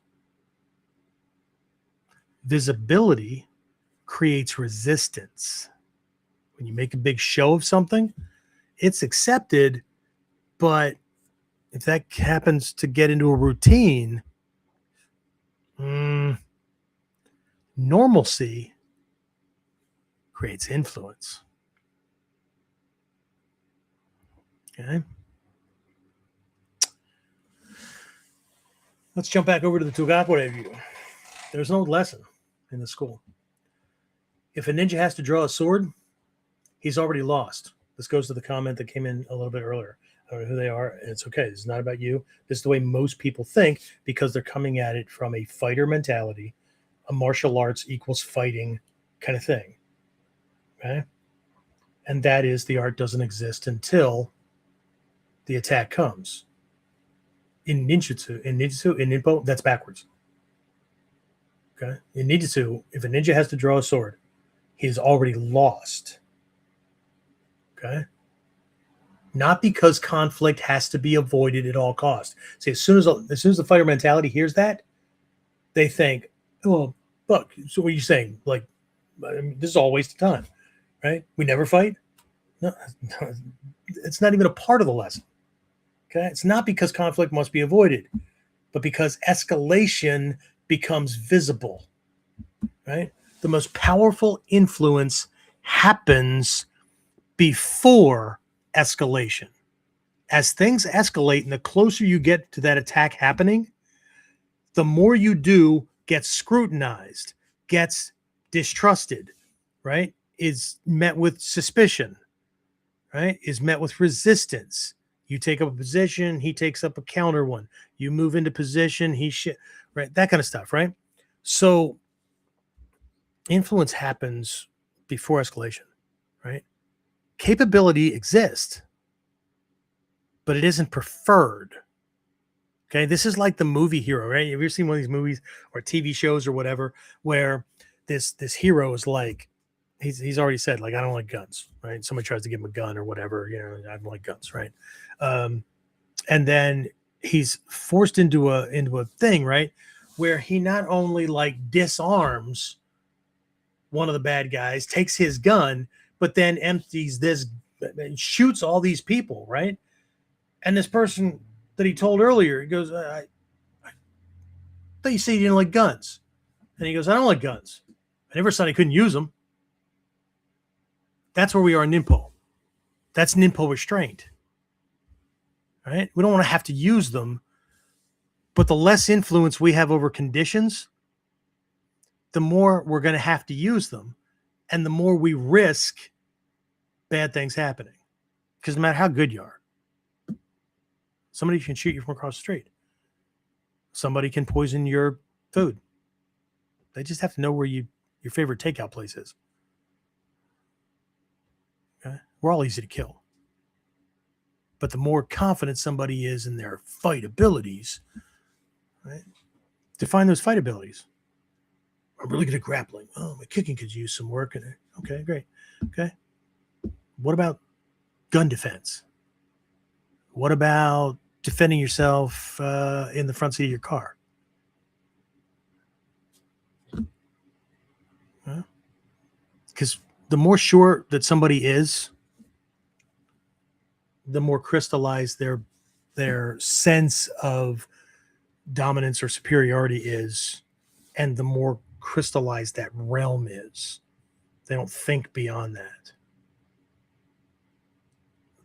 Visibility creates resistance. When you make a big show of something, it's accepted, but if that happens to get into a routine, normalcy creates influence. Okay. Let's jump back over to the Togakure view. There's an old lesson in the school. If a ninja has to draw a sword, he's already lost. This goes to the comment that came in a little bit earlier. I don't know who they are. It's okay. This is not about you. This is the way most people think because they're coming at it from a fighter mentality, a martial arts equals fighting kind of thing. Okay. And that is the art doesn't exist until the attack comes. In Ninpo, that's backwards. Okay. In Ninjutsu, if a ninja has to draw a sword, he's already lost. Okay. Not because conflict has to be avoided at all costs. See, as soon as the fighter mentality hears that, they think, "Oh, fuck." So, what are you saying? Like, this is all a waste of time, right? We never fight. No, it's not even a part of the lesson. Okay, it's not because conflict must be avoided, but because escalation becomes visible. Right? The most powerful influence happens before escalation. As things escalate and the closer you get to that attack happening, the more you do gets scrutinized, gets distrusted, right? Is met with suspicion, right? Is met with resistance. You take up a position, he takes up a counter one. You move into position, right? That kind of stuff, right? So influence happens before escalation, right? Capability exists, but it isn't preferred. Okay, this is like the movie hero, right? Have you ever seen one of these movies or TV shows or whatever where this hero is like, he's already said, like, I don't like guns, right? Somebody tries to give him a gun or whatever, I don't like guns, right? And then he's forced into a thing, right, where he not only like disarms one of the bad guys, takes his gun, but then empties this and shoots all these people, right? And this person that he told earlier, he goes, I thought you said you didn't like guns. And he goes, I don't like guns. I never said I couldn't use them. That's where we are in Ninpo. That's Ninpo restraint. Right? We don't want to have to use them, but the less influence we have over conditions, the more we're going to have to use them, and the more we risk bad things happening. Because no matter how good you are, somebody can shoot you from across the street. Somebody can poison your food. They just have to know where your favorite takeout place is. Okay? We're all easy to kill. But the more confident somebody is in their fight abilities, right? Define those fight abilities. I'm really good at grappling. Oh, my kicking could use some work in it. Okay, great. Okay. What about gun defense? What about defending yourself in the front seat of your car? Because the more sure that somebody is, the more crystallized their sense of dominance or superiority is, and the more crystallized that realm is. They don't think beyond that.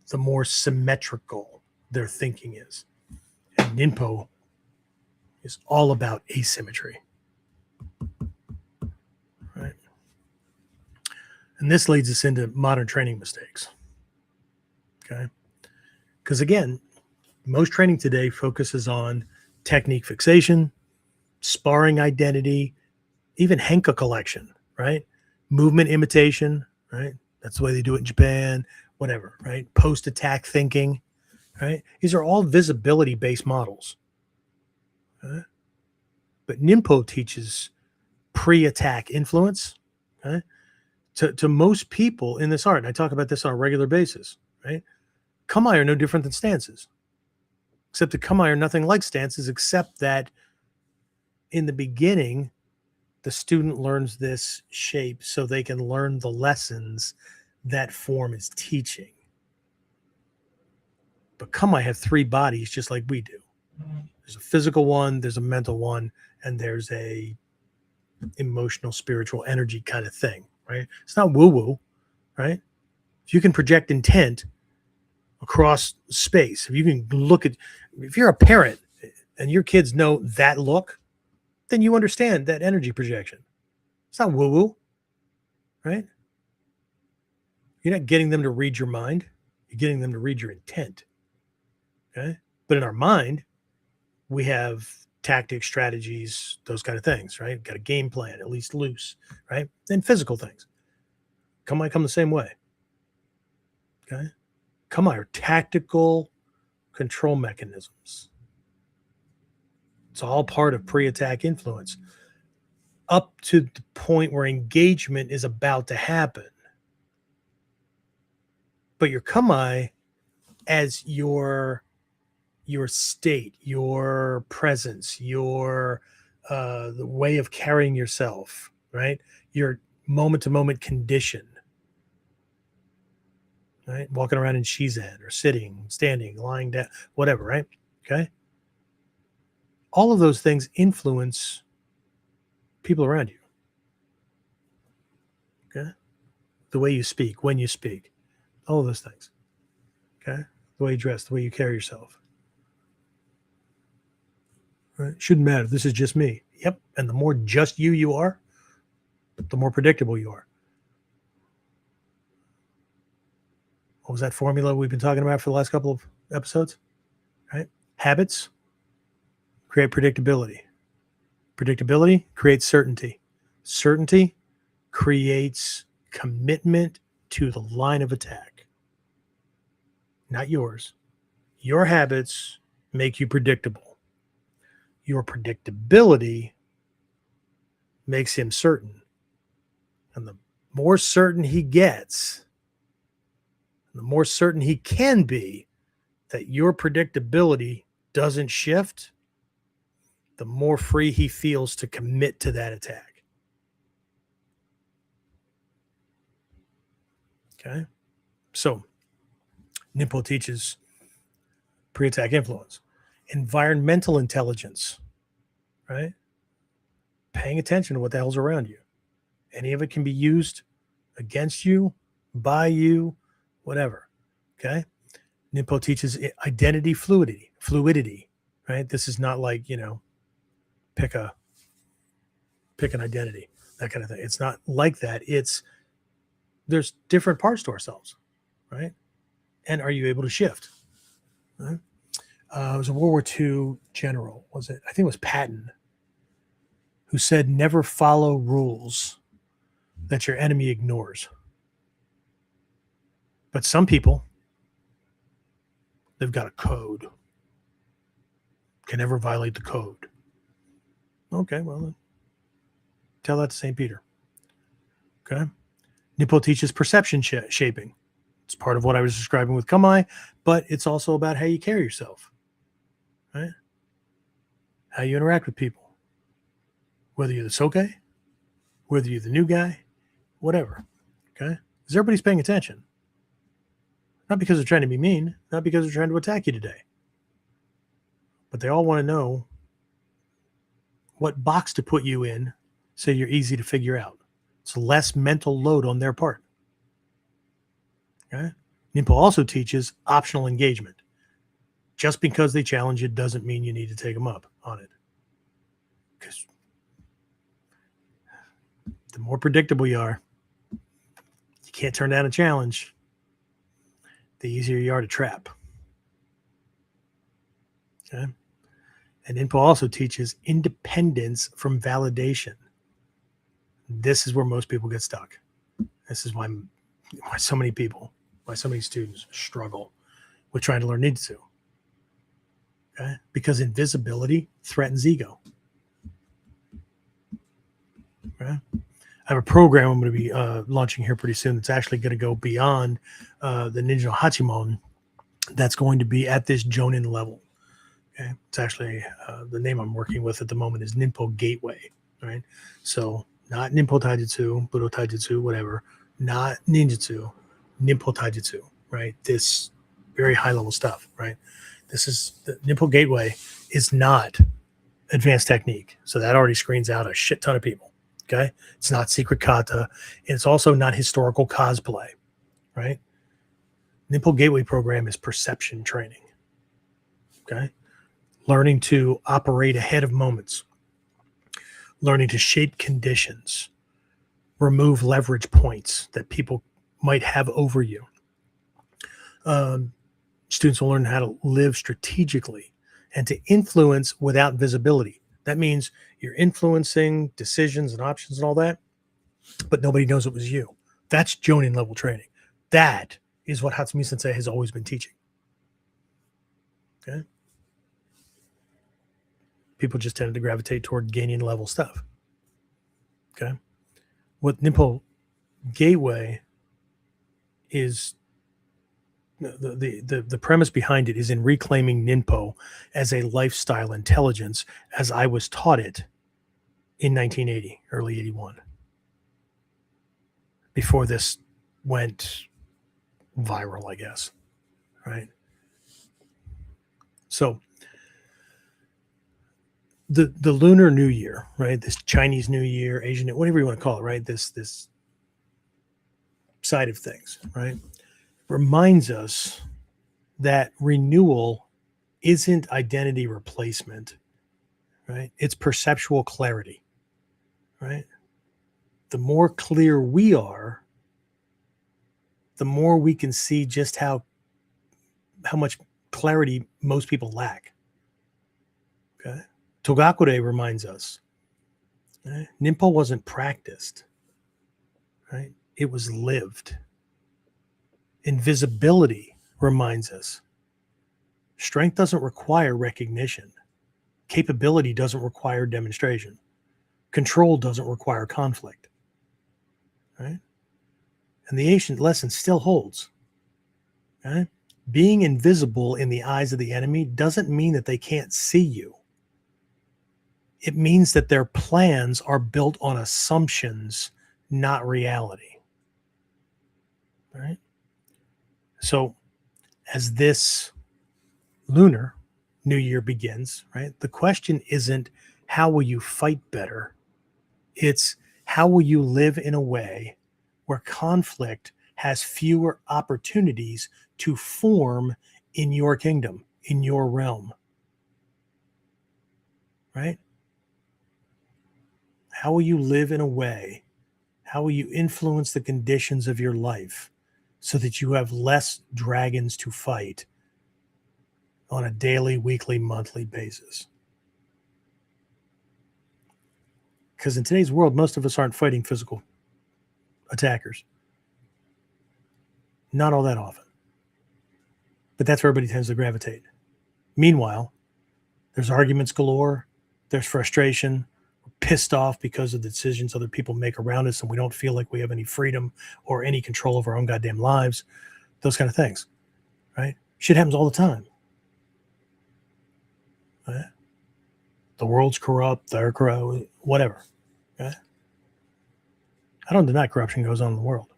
The more symmetrical their thinking is. And Ninpo is all about asymmetry. Right? And this leads us into modern training mistakes. Okay? Because again, most training today focuses on technique fixation, sparring identity, even henka collection, right? Movement imitation, right? That's the way they do it in Japan, whatever, right? Post-attack thinking, right? These are all visibility-based models. Okay? But Ninpo teaches pre-attack influence, okay? To most people in this art, and I talk about this on a regular basis, right? Kamae are no different than stances, except the Kamae are nothing like stances, except that in the beginning, the student learns this shape so they can learn the lessons that form is teaching. But Kamae have three bodies just like we do. There's a physical one, there's a mental one, and there's a emotional, spiritual energy kind of thing, right? It's not woo-woo, right? If you can project intent across space, if you can if you're a parent and your kids know that look, then you understand that energy projection. It's not woo-woo, right? You're not getting them to read your mind. You're getting them to read your intent, okay? But in our mind, we have tactics, strategies, those kind of things, right? Got a game plan, at least loose, right? And physical things. Might come the same way, okay? Kamae are tactical control mechanisms. It's all part of pre-attack influence up to the point where engagement is about to happen. But your Kamae as your state, your presence, your the way of carrying yourself, right? Your moment-to-moment condition, right? Walking around in shizen or sitting, standing, lying down, whatever, right? Okay. All of those things influence people around you. Okay. The way you speak, when you speak, all of those things. Okay. The way you dress, the way you carry yourself. Right? Shouldn't matter. This is just me. Yep. And the more just you are, the more predictable you are. What was that formula we've been talking about for the last couple of episodes? Right? Habits create predictability. Predictability creates certainty. Certainty creates commitment to the line of attack. Not yours. Your habits make you predictable. Your predictability makes him certain. And the more certain he gets, the more certain he can be that your predictability doesn't shift, the more free he feels to commit to that attack. Okay? So, Ninpo teaches pre-attack influence, environmental intelligence, right? Paying attention to what the hell's around you. Any of it can be used against you, by you, whatever. Okay? Ninpo teaches identity fluidity, right? This is not like, pick an identity, that kind of thing. It's not like that. There's different parts to ourselves, right? And are you able to shift? Right? It was a World War II general, was it? I think it was Patton, who said, never follow rules that your enemy ignores. But some people, they've got a code. Can never violate the code. Okay, well, tell that to St. Peter. Okay. Ninpo teaches perception shaping. It's part of what I was describing with Kamai, but it's also about how you carry yourself, right? How you interact with people. Whether you're the soke, whether you're the new guy, whatever, okay? Because everybody's paying attention. Not because they're trying to be mean, not because they're trying to attack you today. But they all want to know what box to put you in so you're easy to figure out. It's less mental load on their part. Okay? Ninpo also teaches optional engagement. Just because they challenge you doesn't mean you need to take them up on it. Because the more predictable you are, you can't turn down a challenge, the easier you are to trap. Okay? And Ninpo also teaches independence from validation. This is where most people get stuck. This is why so many people, why so many students struggle with trying to learn Ninjutsu. Okay? Because invisibility threatens ego. Okay? I have a program I'm going to be launching here pretty soon that's actually going to go beyond the Ninja no Hachimon. That's going to be at this Jonin level. Okay? It's actually the name I'm working with at the moment is Ninpo Gateway. Right? So not Ninpo Taijutsu, Budo Taijutsu, whatever. Not Ninjutsu, Ninpo Taijutsu. Right? This very high level stuff. Right? This is the Ninpo Gateway is not advanced technique. So that already screens out a shit ton of people. Okay. It's not secret kata. It's also not historical cosplay. Right. Ninpo Gateway program is perception training. Okay. Learning to operate ahead of moments. Learning to shape conditions. Remove leverage points that people might have over you. Students will learn how to live strategically and to influence without visibility. That means you're influencing decisions and options and all that, but nobody knows it was you. That's Jonin-level training. That is what Hatsumi Sensei has always been teaching. Okay? People just tended to gravitate toward gaining level stuff. Okay? What Ninpo Gateway is, the premise behind it is in reclaiming Ninpo as a lifestyle intelligence as I was taught it in 1980, early 81, before this went viral, I guess, right? So the Lunar New Year, right? This Chinese New Year, Asian, whatever you want to call it, right? This side of things, right? Reminds us that renewal isn't identity replacement, right? It's perceptual clarity, right? The more clear we are, the more we can see just how much clarity most people lack. Okay. Togakure reminds us, right? Ninpo wasn't practiced, right? It was lived. Invisibility reminds us strength doesn't require recognition. Capability doesn't require demonstration. Control doesn't require conflict, right? And the ancient lesson still holds, right? Being invisible in the eyes of the enemy doesn't mean that they can't see you. It means that their plans are built on assumptions, not reality, right? So as this Lunar New Year begins, right, the question isn't how will you fight better? It's how will you live in a way where conflict has fewer opportunities to form in your kingdom, in your realm, right? How will you live in a way? How will you influence the conditions of your life so that you have less dragons to fight on a daily, weekly, monthly basis? Because in today's world, most of us aren't fighting physical attackers. Not all that often. But that's where everybody tends to gravitate. Meanwhile, there's arguments galore. There's frustration. We're pissed off because of the decisions other people make around us, and we don't feel like we have any freedom or any control of our own goddamn lives. Those kind of things, right? Shit happens all the time. Right? The world's corrupt, they're corrupt, whatever. Right? I don't deny corruption goes on in the world.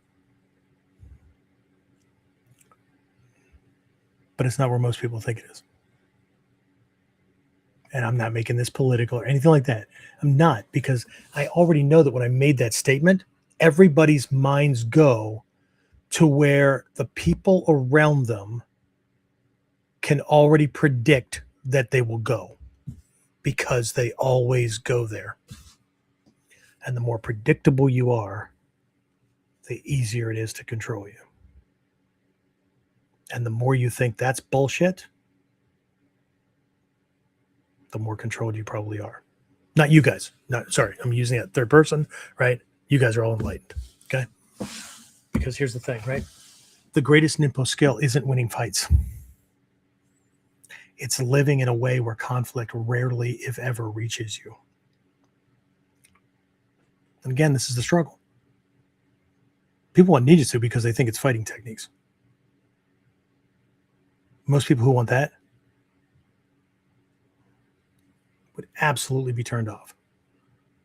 But it's not where most people think it is. And I'm not making this political or anything like that. I'm not, because I already know that when I made that statement, everybody's minds go to where the people around them can already predict that they will go, because they always go there. And the more predictable you are, the easier it is to control you. And the more you think that's bullshit, the more controlled you probably are. Not you guys. Sorry, I'm using it third person, right? You guys are all enlightened, okay? Because here's the thing, right? The greatest Ninpo skill isn't winning fights. It's living in a way where conflict rarely, if ever, reaches you. And again, this is the struggle. People want ninjutsu because they think it's fighting techniques. Most people who want that would absolutely be turned off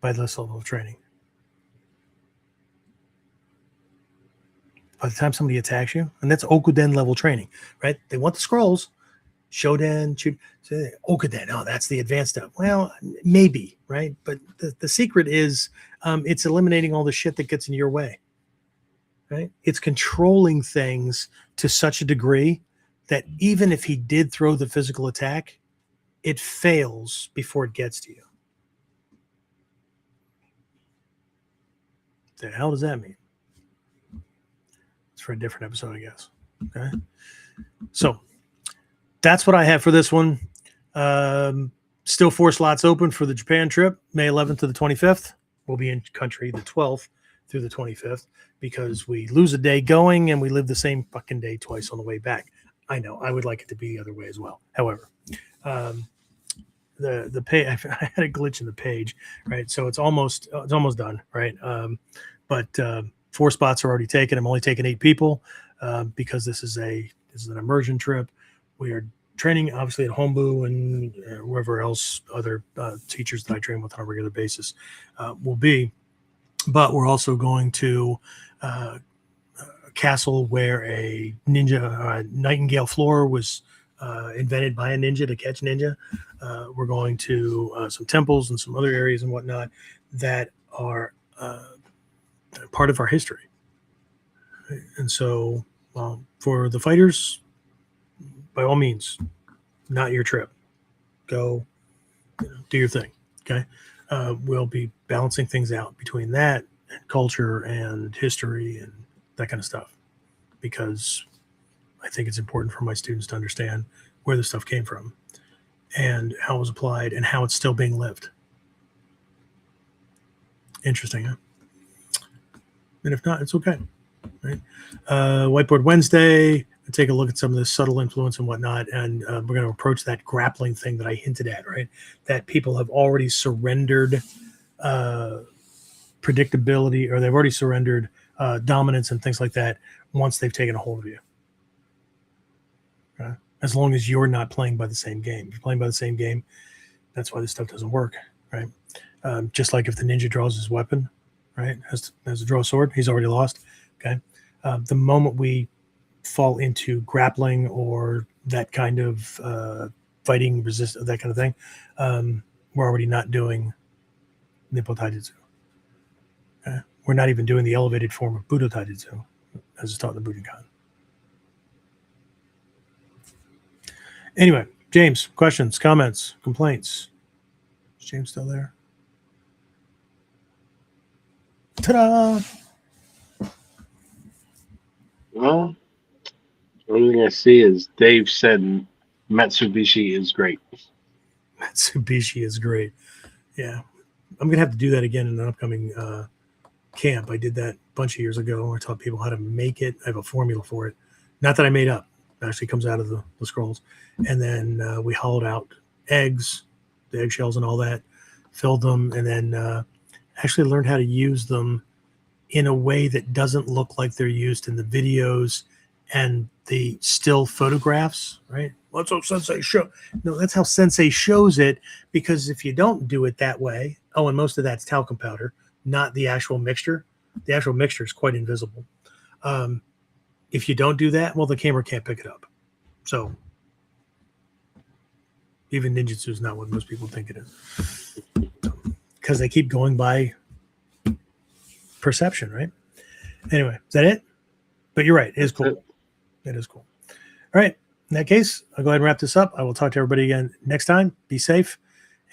by this level of training. By the time somebody attacks you, and that's KUDEN level training, right? They want the scrolls, Shoden, KUDEN. Oh, that's the advanced stuff. Well, maybe, right? But the secret is it's eliminating all the shit that gets in your way, right? It's controlling things to such a degree that even if he did throw the physical attack, it fails before it gets to you. What the hell does that mean? It's for a different episode, I guess. Okay. So that's what I have for this one. Still 4 slots open for the Japan trip, May 11th to the 25th. We'll be in country the 12th through the 25th, because we lose a day going and we live the same fucking day twice on the way back. I know. I would like it to be the other way as well. However, the pay, I had a glitch in the page, right? So it's almost done, right? But 4 spots are already taken. I'm only taking 8 people because this is an immersion trip. We are training obviously at Hombu and wherever else other teachers that I train with on a regular basis will be. But we're also going to a castle where a ninja nightingale floor was invented by a ninja to catch ninja. We're going to some temples and some other areas and whatnot that are part of our history. And so for the fighters, by all means, not your trip. Go do your thing. Okay. We'll be balancing things out between that and culture and history and that kind of stuff, because I think it's important for my students to understand where this stuff came from and how it was applied and how it's still being lived. Interesting, huh? And if not, it's okay. Right? Whiteboard Wednesday, take a look at some of the subtle influence and whatnot, and we're going to approach that grappling thing that I hinted at, right? That people have already surrendered predictability, or they've already surrendered dominance and things like that once they've taken a hold of you. Okay? As long as you're not playing by the same game. If you're playing by the same game, that's why this stuff doesn't work, right? Just like if the ninja draws his weapon, right, has to draw a sword, he's already lost. Okay. The moment we fall into grappling or that kind of fighting, resist, that kind of thing, we're already not doing Ninpo Taijutsu. Okay? We're not even doing the elevated form of Budo Taijutsu, as is taught in the Budokan. Anyway, James, questions, comments, complaints? Is James still there? Ta-da! Well, the only thing I see is Dave said Mitsubishi is great. Mitsubishi is great. Yeah. I'm going to have to do that again in an upcoming camp. I did that a bunch of years ago. I taught people how to make it. I have a formula for it. Not that I made up. It actually comes out of the scrolls. And then we hollowed out eggs, the eggshells and all that, filled them, and then actually learned how to use them in a way that doesn't look like they're used in the videos and the still photographs, right? That's how Sensei show. No, that's how Sensei shows it, because if you don't do it that way, and most of that's talcum powder, not the actual mixture. The actual mixture is quite invisible. If you don't do that, well, the camera can't pick it up. So even ninjutsu is not what most people think it is, because they keep going by perception, right? Anyway, is that it? But you're right. It is cool. It is cool. All right. In that case, I'll go ahead and wrap this up. I will talk to everybody again next time. Be safe.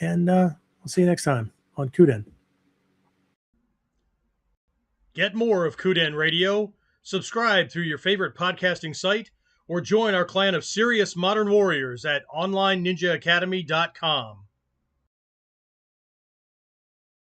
And we'll see you next time on KUDEN. Get more of KUDEN Radio, subscribe through your favorite podcasting site, or join our clan of serious modern warriors at onlineninjaacademy.com.